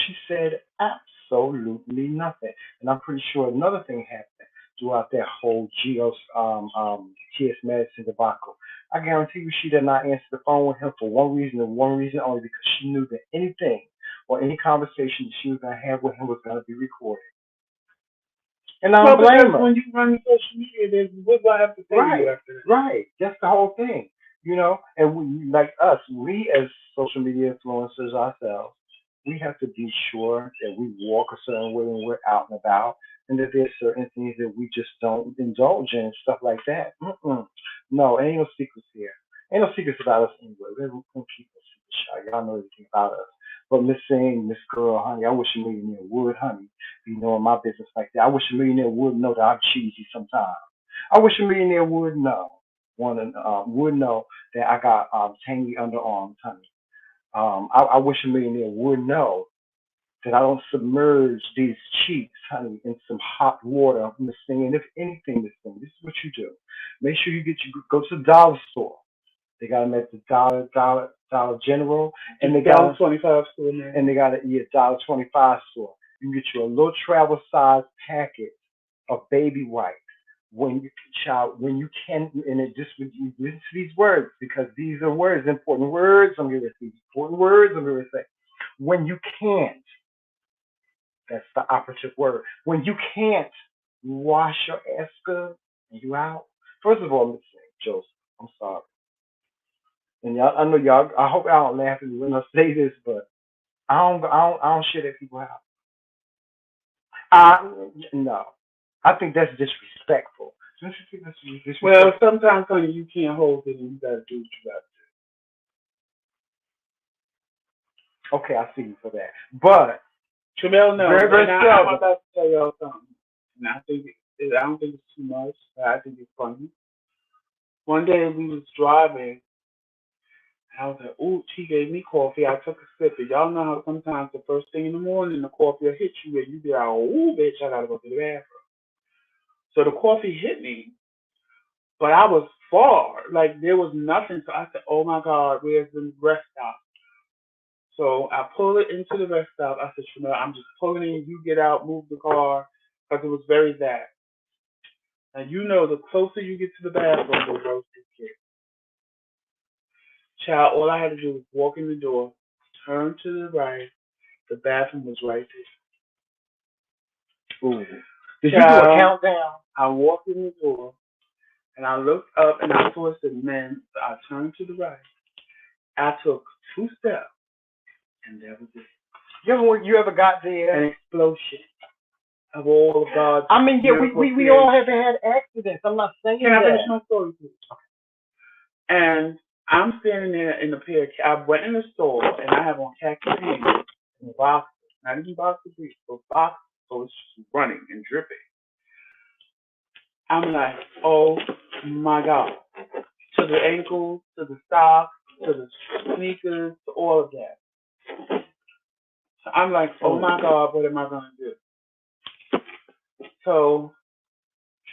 She said absolutely nothing. And I'm pretty sure another thing happened throughout that whole Gio's T.S. Madison debacle. I guarantee you she did not answer the phone with him for one reason and one reason only, because she knew that anything or any conversation that she was going to have with him was going to be recorded. And I don't blame her. When you run social media, then what do I have to say to you after that? Right. That's the whole thing. And we, like us, we as social media influencers ourselves, we have to be sure that we walk a certain way when we're out and about, and that there's certain things that we just don't indulge in and stuff like that. No, ain't no secrets here. Ain't no secrets about us anyway. We're keep no secrets shy. Y'all know everything about us. But Miss Sing, Miss Girl, honey, I wish a millionaire would, honey, be knowing my business like that. I wish a millionaire would know that I'm cheesy sometimes. I wish a millionaire would know that I got tangy underarms, honey. I wish a millionaire would know that I don't submerge these cheeks, honey, in some hot water, Miss Thing. And if anything, Miss Thing, this is what you do. Make sure you go to the dollar store. They got them at the Dollar General, and they got $1.25 store, man. and they got a $1.25 store. You can get you a little travel size packet of baby wipes when you child when you can, and it just when you listen to these words because these are words, important words. I'm going to say important words. I'm going to say when you can't. That's the operative word. When you can't wash your ass good and you out. First of all, Miss Joseph, I'm sorry. And y'all, I know y'all. I hope y'all don't laugh at me when I say this, but I don't shit at people out. I no. I think that's disrespectful. Well, sometimes, honey, you can't hold it, and you gotta do what you gotta do. Okay, I see you for that. But Tramel, no. Very, very I'm about to tell y'all something. And I don't think it's too much, but I think it's funny. One day we was driving, and I was like, ooh, she gave me coffee. I took a sip. And y'all know how sometimes the first thing in the morning, the coffee will hit you, and you be like, ooh, bitch, I gotta go to the bathroom. So the coffee hit me, but I was far. Like, there was nothing. So I said, oh, my God, where's the rest stop? So I pull it into the rest stop. I said, Chanel, I'm just pulling in. You get out, move the car, because it was very bad. And you know, the closer you get to the bathroom, the worse it gets. Child, all I had to do was walk in the door, turn to the right. The bathroom was right there. Ooh. Did you do a countdown? I walked in the door, and I looked up, and I saw it said men. So I turned to the right. I took 2 steps, and that was it. You ever got there? An explosion of all of God's. I mean, yeah, we all have had accidents. I'm not saying Can that. I finish my story, please? And I'm standing there in the pair. I went in the store, and I have on khaki pants and boxers, not even boxer briefs, but boxers, so it's just running and dripping. I'm like, oh my God. To the ankles, to the socks, to the sneakers, to all of that. So I'm like, oh my God, what am I going to do? So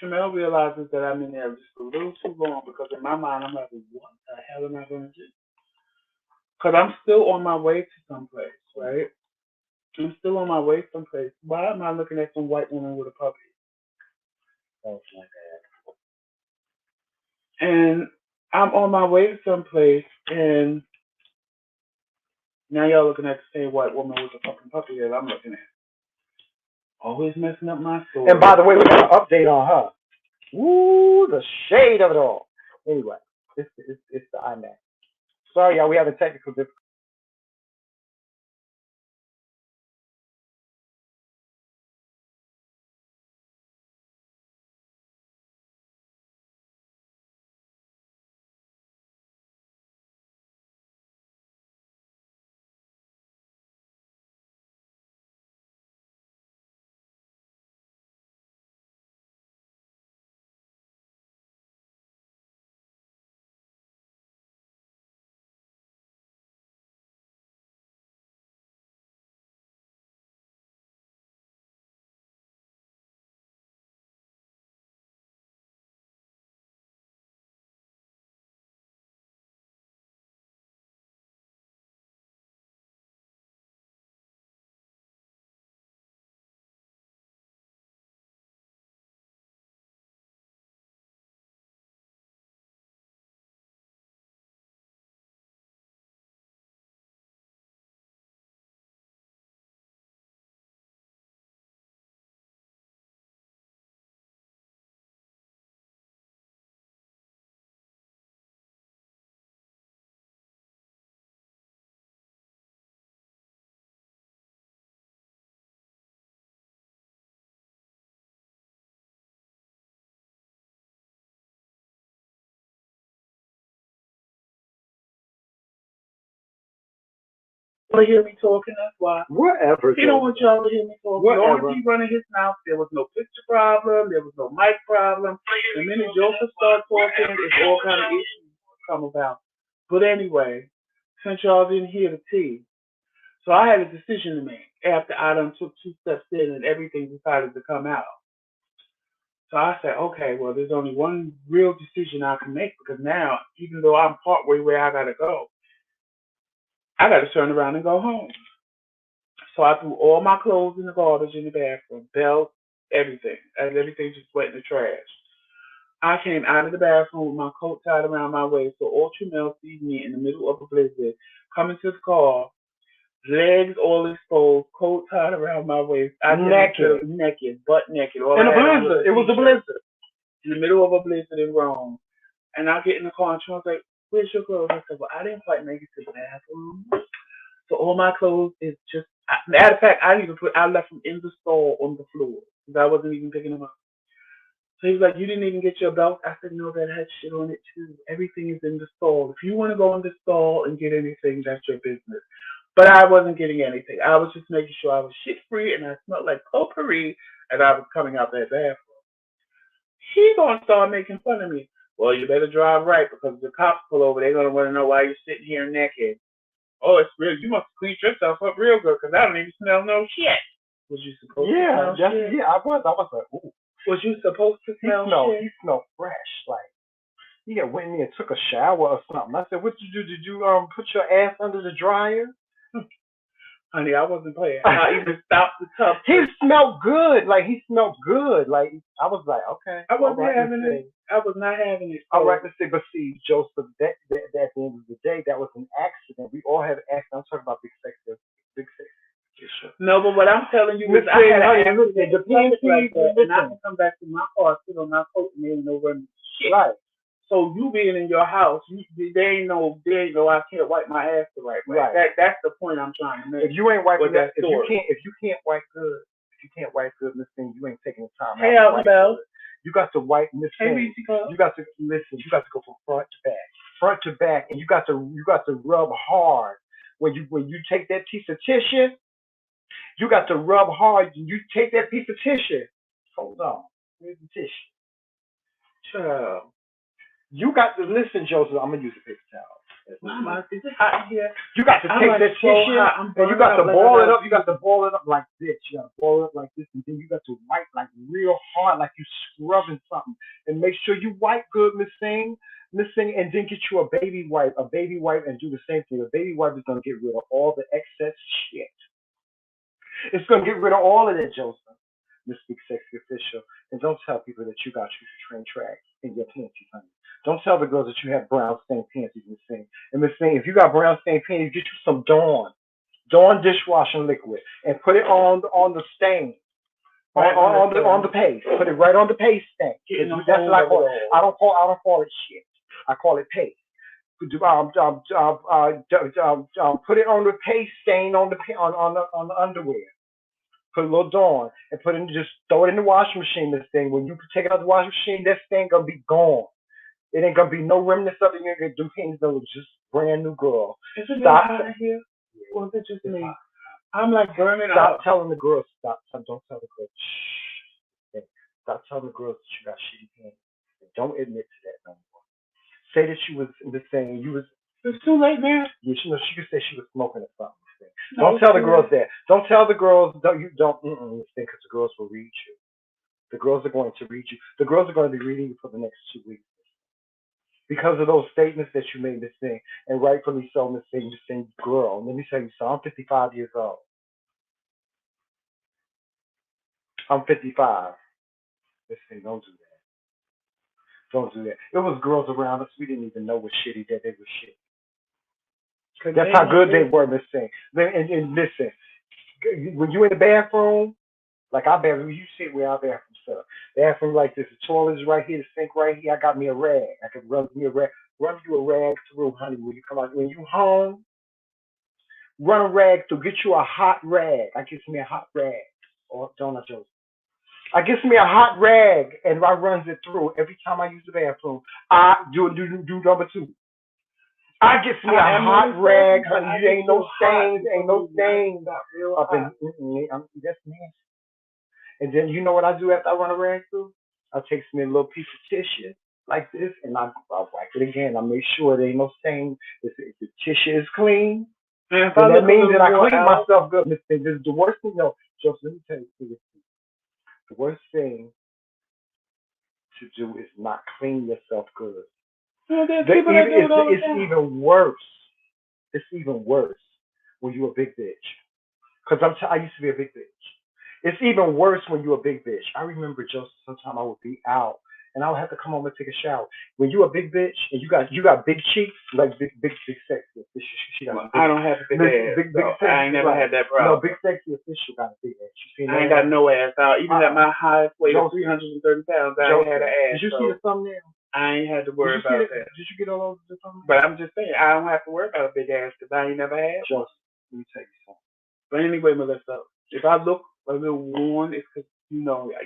Tramel realizes that I'm in there just a little too long because in my mind I'm like, what the hell am I going to do? Because I'm still on my way to someplace, right? I'm still on my way someplace. Why am I looking at some white woman with a puppy? Oh my God. And I'm on my way to someplace, and now y'all looking at the same white woman with a fucking puppy that I'm looking at. Always messing up my story. And by the way, we got an update on her. Woo, the shade of it all. Anyway, it's the iMac. Sorry, y'all, we have a technical difficulty. to hear me talking, that's why. Whatever, He don't want Joseph. y'all to hear me talking. As long Whatever. as he running his mouth, there was no picture problem, there was no mic problem. The minute Joseph started talking, it's all kind of issues come about. But anyway, since y'all didn't hear the tea, so I had a decision to make after I done took 2 steps in and everything decided to come out. So I said, okay, well, there's only one real decision I can make because now, even though I'm partway where I gotta go, I gotta turn around and go home. So I threw all my clothes in the garbage in the bathroom, belt, everything, and everything just went in the trash. I came out of the bathroom with my coat tied around my waist, so all Mel sees me in the middle of a blizzard, coming to the car, legs all exposed, coat tied around my waist. I Naked. naked, butt naked. All In I a had on was blizzard. It was a t-shirt blizzard. in the middle of a blizzard in Rome. And I get in the car and Sean's like, where's your clothes? I said, well, I didn't quite make it to the bathroom. So all my clothes is just, matter of fact, I left them in the stall on the floor because I wasn't even picking them up. So he's like, you didn't even get your belt? I said, no, that had shit on it too. Everything is in the stall. If you want to go in the stall and get anything, that's your business. But I wasn't getting anything. I was just making sure I was shit free and I smelled like potpourri as I was coming out that bathroom. He gonna start making fun of me. Well, you better drive right because if the cops pull over, they're gonna want to know why you're sitting here naked. Oh, it's real. You must clean yourself up real good because I don't even smell no shit. Was you supposed to smell shit? Yeah, I was. I was like, ooh. Was you supposed to smell shit? He smelled fresh. Like, he had went in there and took a shower or something. I said, what did you do? Did you put your ass under the dryer? Honey, I wasn't playing. I even stopped the tub. He smelled good. Like, he smelled good. Like, I was like, okay. I wasn't having it. I was not having it. All right, let's see. But see, Joseph, that at the end of the day, that was an accident. We all have accidents. I'm talking about big sex. No, but what I'm telling you is I had an accident. The like that, and I can come back to my car, sit on my coat, and there ain't no running shit. Right. So you being in your house, they ain't no I can't wipe my ass the right way. Right. That's the point I'm trying to make. If you ain't wiping that, if you can't wipe good, this thing, you ain't taking the time. Hey, Bell. You got to wipe this thing. You got to listen. You got to go from front to back, and you got to rub hard. When you take that piece of tissue, you got to rub hard. You take that piece of tissue. Hold on, where's the tissue? Child. You got to listen, Joseph. I'm gonna use a paper towel. Mama, is it hot in here? You got to take that tissue and you got to boil it up. You got to boil it up like this. You got to boil it up like this, and then you got to wipe like real hard, like you scrubbing something. And make sure you wipe good, Miss Singh, and then get you a baby wipe, and do the same thing. A baby wipe is gonna get rid of all the excess shit. It's gonna get rid of all of that, Joseph. Miss Big Sexy Official. And don't tell people that you got your train tracks in your panties, honey. Don't tell the girls that you have brown stained panties, Miss Singh. And Miss Singh, if you got brown stained panties, get you some Dawn dishwashing liquid, and put it on the stain, on the paste. Put it right on the paste stain. That's what I call it. I don't call it shit. I call it paste. Put it on the paste stain on the underwear. Put a little Dawn and just throw it in the washing machine. This thing, when you take it out of the washing machine, this thing gonna be gone. It ain't gonna be no remnants of it. You're gonna do things that look just brand new, girl. Is it hot in here? Or is it just me? I'm like burning up. Stop telling the girls. Don't tell the girls. Shh. Stop telling the girls that you got shitty pants. Don't admit to that no more. Say that you was saying you was. It's too late, man. Yeah, she could say she was smoking or something. Don't tell the girls that. Don't tell the girls. Don't think because the girls will read you. The girls are going to read you. The girls are going to be reading you for the next 2 weeks because of those statements that you made, Miss Thing, and rightfully so, Miss Thing, girl. Let me tell you something. I'm 55 years old. I'm 55. Miss Thing, don't do that. Don't do that. There was girls around us we didn't even know was shitty that they were shitty. That's how good they were, Miss Thing. And listen, when you in the bathroom, like our bathroom, you see where our bathroom stuff. Bathroom like this, the toilet is right here, the sink right here. I got me a rag. I can run you a rag through, honey. When you come out, when you home, run a rag through. Get you a hot rag. I get me a hot rag. Or don't I, Joseph? I get me a hot rag and I runs it through every time I use the bathroom. I do number 2. I get me a I am hot really rag, thirsty, but honey. I You just ain't no feel hot stains, for ain't some no reason. I stains just got real up hot. in. That's nasty. And then you know what I do after I run a rag through? I take me a little piece of tissue like this, and I wipe it again. I make sure there ain't no stain. If the tissue is clean, And if I then that look a means little that I more clean out, myself good. This is the worst thing. No, just let me tell you, the worst thing to do is not clean yourself good. there's people that do it all the It's time. even worse. It's even worse when you're a big bitch. Because I used to be a big bitch. It's even worse when you're a big bitch. I remember just sometimes I would be out and I would have to come home and take a shower. When you're a big bitch and you got big cheeks, like big sexy official. She got Well, a I don't have a big ass, big so sexy. I ain't never Right. had that No, problem. big sexy official got a big ass. You seen I that? ain't got no ass. Even at my highest weight of Joseph, 330 pounds, I ain't had an Joseph, ass. did you see So the thumbnail? I ain't had to Did worry you see about it? that. Did you get all over the thumbnail? But I'm just saying, I don't have to worry about a big ass because I ain't never had one. Joseph, let me tell you something. But anyway, Melissa, if I look a little worn, it's because,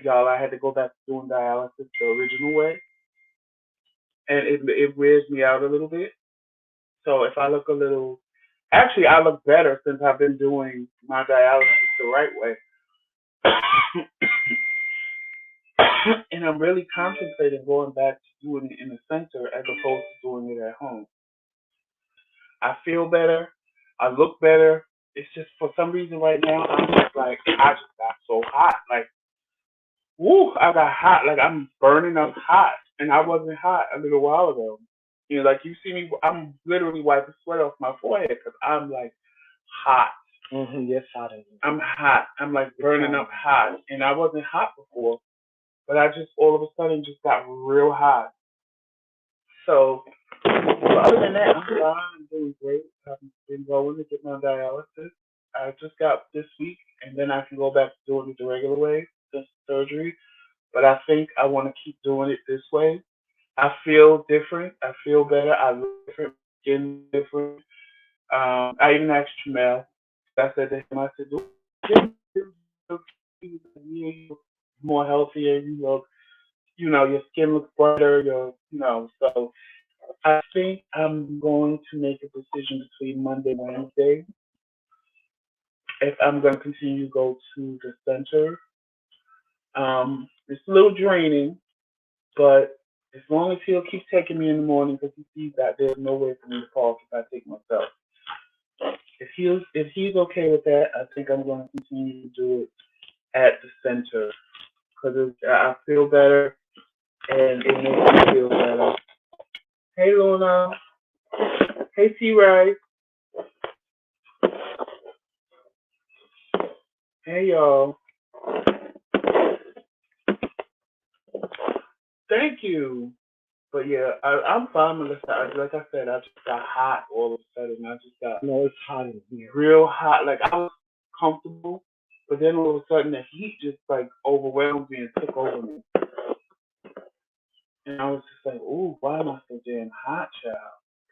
y'all, I had to go back to doing dialysis the original way. And it wears me out a little bit. So if I look a little, actually, I look better since I've been doing my dialysis the right way. And I'm really contemplating going back to doing it in the center as opposed to doing it at home. I feel better. I look better. It's just for some reason right now I'm just like I just got so hot. Like woo, I got hot. Like I'm burning up hot, and I wasn't hot a little while ago. Like you see me, I'm literally wiping sweat off my forehead because I'm like hot. Yes, hot. I'm hot. I'm like burning up hot, and I wasn't hot before, but I just all of a sudden just got real hot. So other than that, I'm fine. I'm doing great. I've been going to get my dialysis. I just got this week, and then I can go back to doing it the regular way, the surgery. But I think I want to keep doing it this way. I feel different. I feel better. I look different. Skin different. I even asked Jamel. I said to him, I said, you look more healthier. Your skin looks brighter. So I think I'm going to make a decision between Monday and Wednesday if I'm going to continue to go to the center. It's a little draining, but as long as he'll keep taking me in the morning because he sees that there's no way for me to park if I take myself. If he's okay with that, I think I'm going to continue to do it at the center because I feel better and it makes me feel better. Hey Luna, hey T Ray, hey y'all. Thank you. But yeah, I'm fine, Melissa. Like I said, I just got hot all of a sudden. I just got No, it's hot in here. real hot. Like I was comfortable, but then all of a sudden the heat just like overwhelmed me and took over me. And I was just like, ooh, why am I so damn hot, child?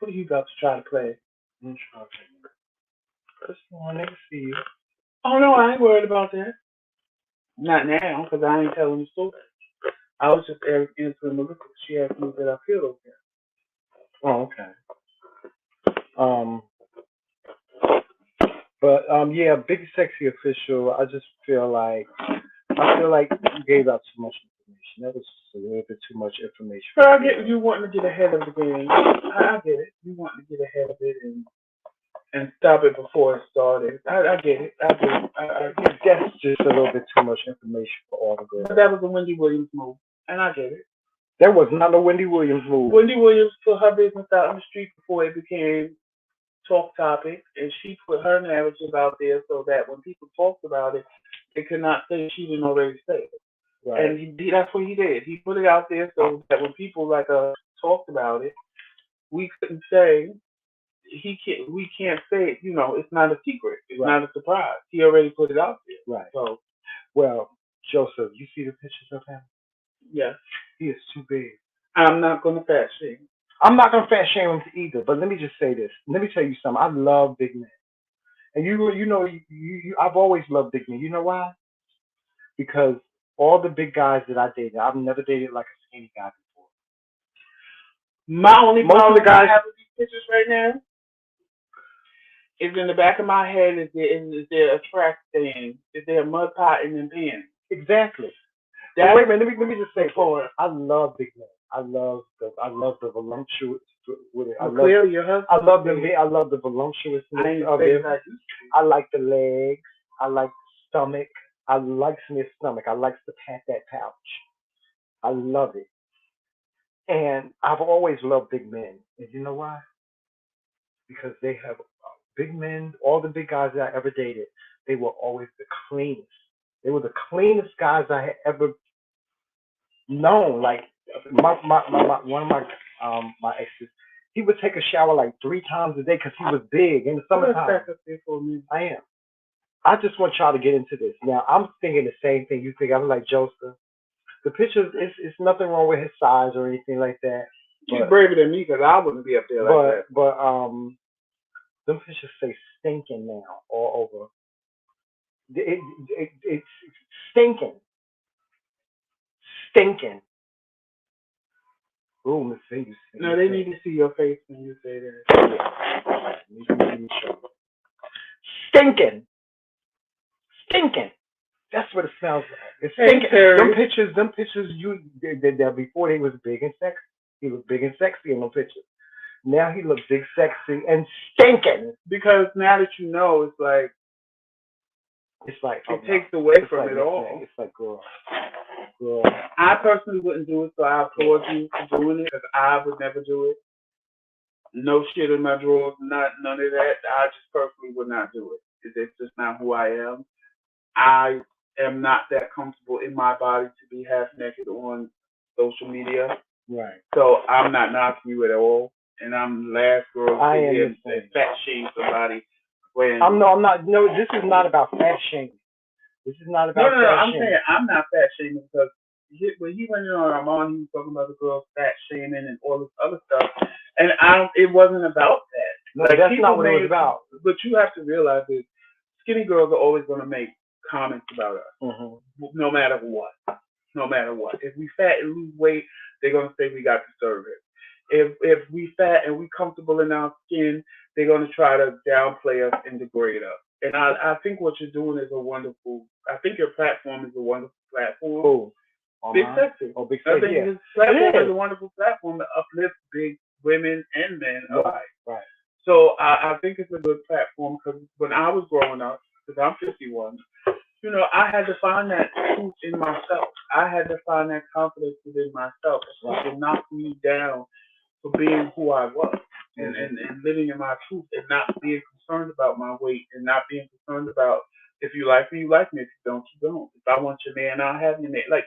What are you about to try to play? I'm trying to first one, let me see you. Oh no, I ain't worried about that. Not now, because I ain't telling the story. I was just answering Melissa. She asked me that I feel okay. Oh, okay. Um, but yeah, big sexy official. I feel like you gave out too much information. That was just a little bit too much information. So I get you wanting to get ahead of the game. I get it. You wanting to get ahead of it and stop it before it started. I get it. I get it. I get it. That's just a little bit too much information for all the girls. But that was a Wendy Williams move, and I get it. That was not a Wendy Williams move. Wendy Williams put her business out in the street before it became talk topic, and she put her narrative out there so that when people talked about it, they could not say she didn't already say it. Right. And that's what he did. He put it out there so that when people like us talked about it, we couldn't say we can't say it. It's not a secret. It's not a surprise. He already put it out there. Right. So, well, Joseph, you see the pictures of him? yes, he is too big. I'm not gonna fat shame. I'm not gonna fat shame him either. But let me just say this. Let me tell you something. I love big men, and I've always loved big men. You know why? Because all the big guys that I dated, I've never dated like a skinny guy before. My only Most of problem the I guys, have with these pictures right now is in the back of my head is there a track thing? Is there a mud pot in them pants? exactly. But That's wait a minute, let me just say, for I love big men. I love the voluptuous with it. well, clearly your I husband love them. said, I love the I voluptuousness ain't of say them. that. I like the legs. I like the stomach. I like their stomach. I like to pat that pouch. I love it. And I've always loved big men. And you know why? Because they have big men. All the big guys that I ever dated, they were always the cleanest. They were the cleanest guys I had ever known. Like one of my exes, he would take a shower like 3 times a day because he was big in the Let's summertime. back up there for a minute. I am. I just want y'all to get into this. Now I'm thinking the same thing you think. I'm like Joseph. The pictures, it's nothing wrong with his size or anything like that. He's But braver than me because I wouldn't be up there like that. them pictures say stinking now all over. It's stinking, stinking. Ooh, Miss Vegas. No, they need to see your face when you say that. Stinking, stinking. That's what it sounds like. It's Hey, stinking. Terry. Them pictures. That before they was big and sexy. He was big and sexy in them pictures. Now he looks big, sexy, and stinking. Because now that you know, it's like It's like it takes away it's from like, it all. It's like girl. I personally wouldn't do it, so I applaud you for doing it because I would never do it. No shit in my drawers, not none of that. I just personally would not do it. It's just not who I am. I am not that comfortable in my body to be half naked on social media. Right. So I'm not knocking you at all. And I'm the last girl to hear and fat shame somebody when I'm not. No, this is not about fat shaming. This is not about no. fat I'm shaming. saying I'm not fat shaming because when he went in on Armand, he was talking about the girls fat shaming and all this other stuff, and it wasn't about that. No, like, that's not what it was about. But you have to realize that skinny girls are always going to make comments about us, no matter what. No matter what. If we fat and lose weight, they're gonna say we got to serve it. If we fat and we comfortable in our skin, they're gonna try to downplay us and degrade us. And I think what you're doing is a wonderful. I think your platform is a wonderful platform. Cool. Big Sexy. Oh, Big I Sexy. think Yeah. his platform is a wonderful platform to uplift big women and men alike. Right. So I think it's a good platform because when I was growing up, because I'm 51, I had to find that truth in myself. I had to find that confidence within myself. People knocked me down for being who I was and living in my truth and not being concerned about my weight and not being concerned about if you like me, you like me. If you don't, you don't. If I want your man, I'll have your man. Like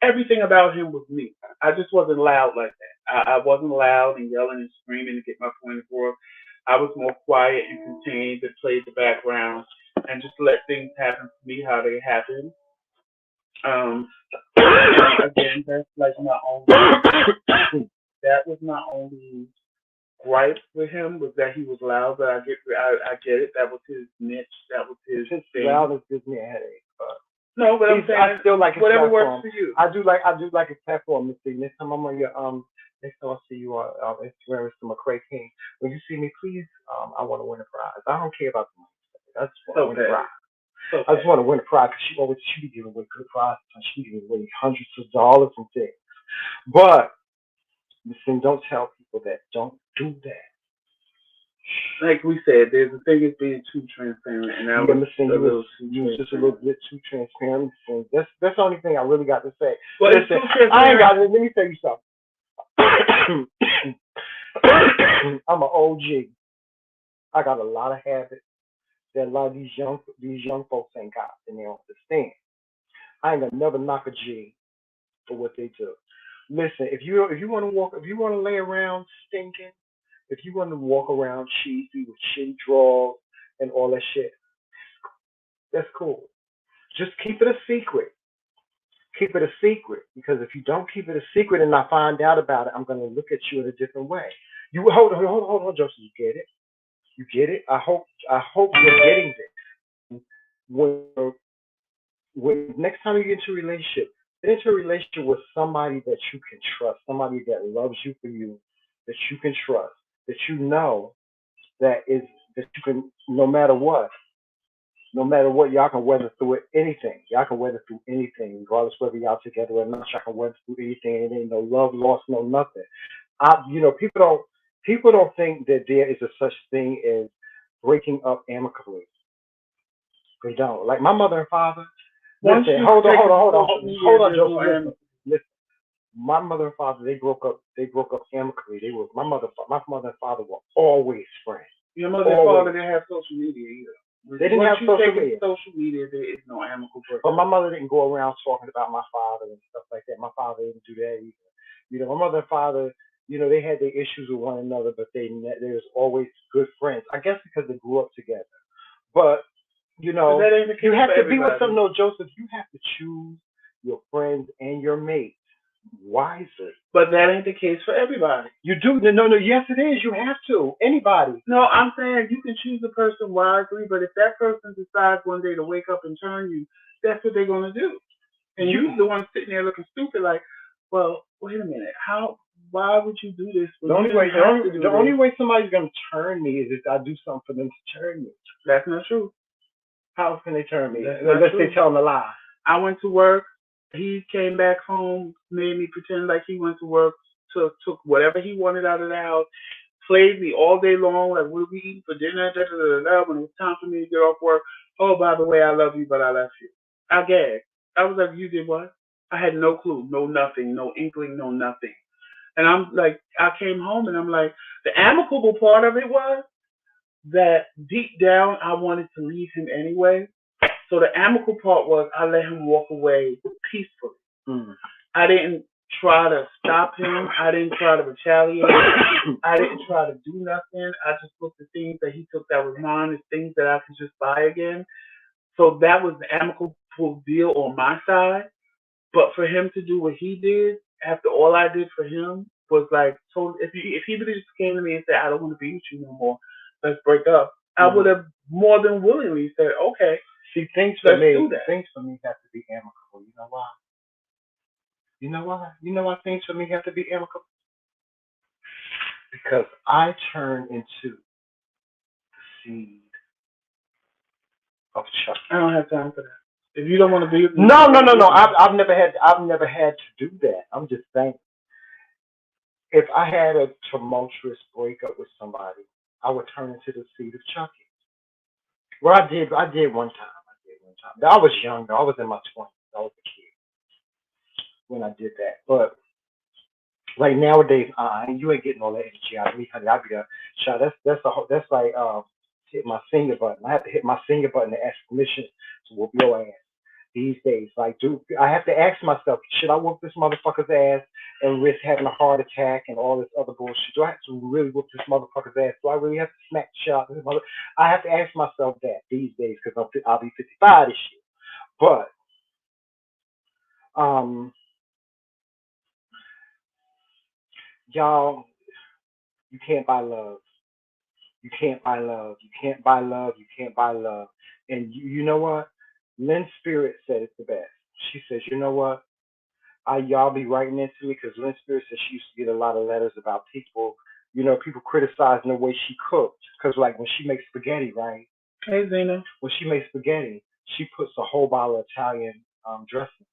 everything about him was me. I just wasn't loud like that. I wasn't loud and yelling and screaming to get my point across. I was more quiet and contained and played the background and just let things happen to me how they happen. Um, and again, that's like my only. That was my only gripe with him was that he was loud. But I get it. That was his niche. That was his thing. Loudness gives me a headache. But no, but I'm saying I still like his whatever platform. works for you. I do like his platform, Mr. Next time I'm on your next time I see you on Instagram, Mr. McRaeKingz. When you see me, please, I want to win a prize. I don't care about the money. I just want to win a prize. Okay. I just want to win a prize because she be giving away good prizes. She be giving away hundreds of dollars and things. But listen, don't tell people that. Don't do that. Like we said, there's a thing of being too transparent, and that was just a little bit too transparent. So that's the only thing I really got to say. Well, listen, it's too transparent. I ain't got it. Let me tell you something. I'm an OG. I got a lot of habits that a lot of these young folks ain't got, and they don't understand. I ain't gonna never knock a G for what they do. Listen, if you want to lay around stinking, if you want to walk around cheesy with shitty drawers and all that shit, that's cool. Just keep it a secret. Keep it a secret, because if you don't keep it a secret and I find out about it, I'm gonna look at you in a different way. You hold on, Joseph. You get it? You get it? I hope you're getting this. When next time you get into a relationship with somebody that you can trust, somebody that loves you for you, that you can trust, that you know that is that you can no matter what, y'all can weather through it, anything. Y'all can weather through anything, regardless whether y'all together or not. Y'all can weather through anything. It ain't no love lost, no nothing. People don't think that there is a such thing as breaking up amicably. They don't. Like my mother and father. Once Listen, you take social media, hold on, there's Joseph. no Listen, listen. My mother and father, they broke up. They broke up amicably. They were my mother and father were always friends. Your mother and Always. father didn't have social media either. They didn't Once have you social take media. social media, there is no amicable But breakup. my mother didn't go around talking about my father and stuff like that. My father didn't do that either. My mother and father, they had their issues with one another, but they was always good friends. I guess because they grew up together. But But that ain't the you case have for to be with everybody. some. No, Joseph, you have to choose your friends and your mates wisely. But that ain't the case for everybody. You do. No, no, yes, it is. You have to. Anybody. No, I'm saying you can choose a person wisely, but if that person decides one day to wake up and turn you, that's what they're gonna do. And you're the one sitting there looking stupid, like, well, wait a minute, how? Why would you do this when The you only way, didn't have to do the only this? way somebody's gonna turn me is if I do something for them to turn me. That's not true. How can they turn me? That's not Unless true. they tell them a lie. I went to work. He came back home, made me pretend like he went to work, took whatever he wanted out of the house, played me all day long, like, what are we eating for dinner? Da, da, da, da. When it was time for me to get off work, oh, by the way, I love you, but I left you. I gagged. I was like, you did what? I had no clue, no nothing, no inkling, no nothing. And I'm like, I came home and I'm like, the amicable part of it was that deep down I wanted to leave him anyway. So the amicable part was I let him walk away peacefully. Mm. I didn't try to stop him. I didn't try to retaliate. I didn't try to do nothing. I just looked at things that he took that was mine as things that I could just buy again. So that was the amicable deal on my side. But for him to do what he did after all I did for him was like, so if he really just came to me and said, I don't want to be with you no more, let's break up, I would have more than willingly said, okay, See, things for let's me, do that. things for me have to be amicable. You know why? You know why? You know why things for me have to be amicable? Because I turn into the seed of Chuck. I don't have time for that. If you don't want to be with me, No, no, no, no. I've never had to do that. I'm just saying, if I had a tumultuous breakup with somebody, I would turn into the seed of Chucky. Well, I did one time. I did one time. I was young though. I was in my 20s. I was a kid when I did that. But like nowadays, you ain't getting all that energy out of me, honey. I'll be a child. That's like hit my senior button. I have to hit my senior button to ask permission to whoop your ass. These days, like, dude, I have to ask myself, should I whoop this motherfucker's ass and risk having a heart attack and all this other bullshit? Do I have to really whoop this motherfucker's ass? Do I really have to smack the shit out of this mother? I have to ask myself that these days because I'll be 55 this year. But um, y'all, you can't buy love. You can't buy love. You can't buy love. You can't buy love. And you know what? Lynn Spirit said it the best. She says, you know what? Y'all be writing into me because Lynn Spears said she used to get a lot of letters about people, people criticizing the way she cooked. Because like when she makes spaghetti, right? Hey, Zena. When she makes spaghetti, she puts a whole bottle of Italian dressing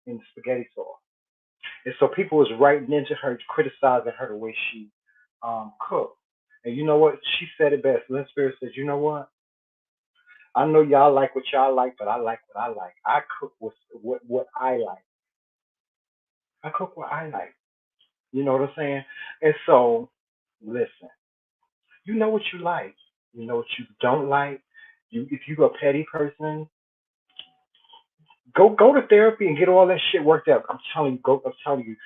in the spaghetti sauce. And so people was writing into her, criticizing her the way she cooked. And you know what? She said it best. Lynn Spears says, you know what? I know y'all like what y'all like, but I like what I like. I cook what I like. I cook what I like. You know what I'm saying? And so, listen, you know what you like. You know what you don't like. If you're a petty person, go to therapy and get all that shit worked out. I'm telling you,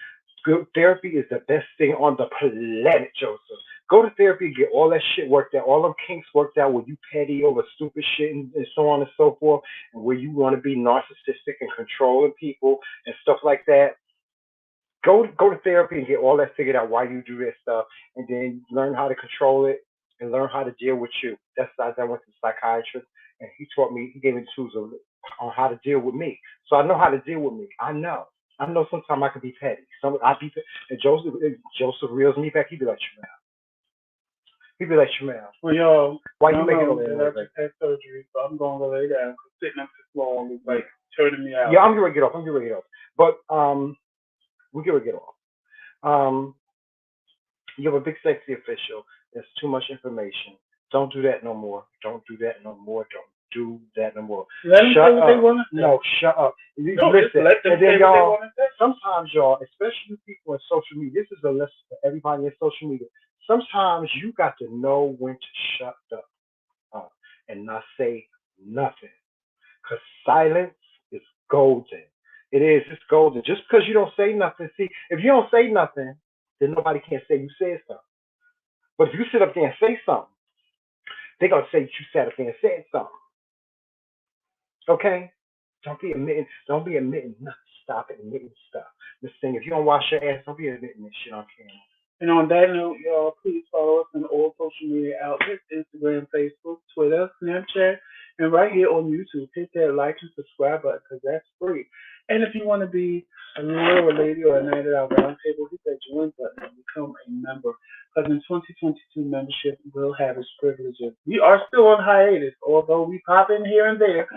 good therapy is the best thing on the planet, Joseph. Go to therapy and get all that shit worked out, all them kinks worked out where you petty over stupid shit and so on and so forth, and where you want to be narcissistic and controlling people and stuff like that. Go to therapy and get all that figured out why you do this stuff, and then learn how to control it and learn how to deal with you. That's why I went to the psychiatrist, and he gave me the tools on how to deal with me. So I know how to deal with me. I know. I know sometimes I can be petty. I be and Joseph reels me back. He be like, Shamel. He be like, Shamel. Well, y'all, Why you y'all making know all that I that? just had surgery, so I'm going to lay down. 'Cause sitting up this long is like turning me out. Yeah, I'm getting ready to get off. But we get ready to get off. You have a big sexy official. There's too much information. Don't do that no more. Don't do that no more. Don't do that no more. Let them say what they want to say. No, shut up. No, Listen, just let them and then say what they y'all, want to say. sometimes y'all, especially people in social media, this is a lesson for everybody in social media. Sometimes you got to know when to shut up and not say nothing. Because silence is golden. It is. It's golden. Just because you don't say nothing, see, if you don't say nothing, then nobody can say you said something. But if you sit up there and say something, they're going to say that you sat up there and said something. Okay? Don't be admitting nothing. Stop admitting stuff. This thing, if you don't wash your ass, don't be admitting this shit on camera. And on that note, y'all, please follow us on all social media outlets, Instagram, Facebook, Twitter, Snapchat, and right here on YouTube. Hit that like and subscribe button because that's free. And if you want to be a lawyer or lady or a night at our round table, hit that join button and become a member. Because in 2022, membership will have its privileges. We are still on hiatus, although we pop in here and there.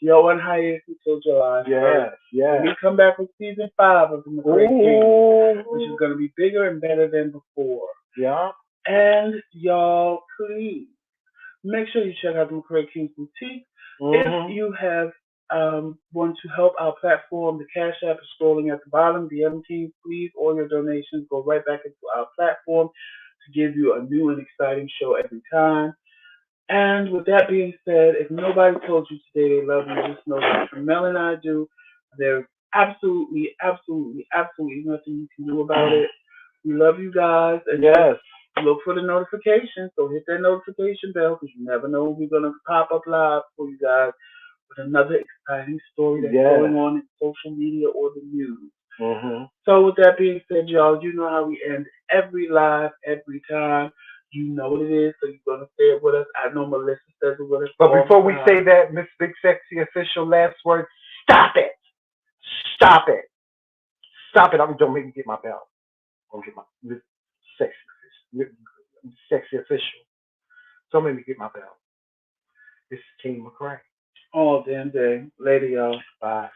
We are on hiatus until July 1st. Yes. When we come back with season 5 of TheMcRaeKingz, which is going to be bigger and better than before. Yeah. And y'all, please make sure you check out the TheMcRaeKingz boutique. Mm-hmm. If you have want to help our platform, the Cash App is scrolling at the bottom. TheMKingz, please, all your donations go right back into our platform to give you a new and exciting show every time. And with that being said, if nobody told you today they love you, just know that Mel and I do. There's absolutely, absolutely, absolutely nothing you can do about it. We love you guys. And yes. Look for the notification. So hit that notification bell because you never know when we're going to pop up live for you guys with another exciting story that's going on in social media or the news. Mm-hmm. So with that being said, y'all, you know how we end every live, every time. You know what it is, so you're going to say it with us. I know Melissa says it with us. But before we say that, Miss Big Sexy Official, last word, stop it. Stop it. Stop it. Don't make me get my belt. Don't get my sexy official. Don't make me get my belt. This is King McRae. All damn day. Later, y'all. Bye.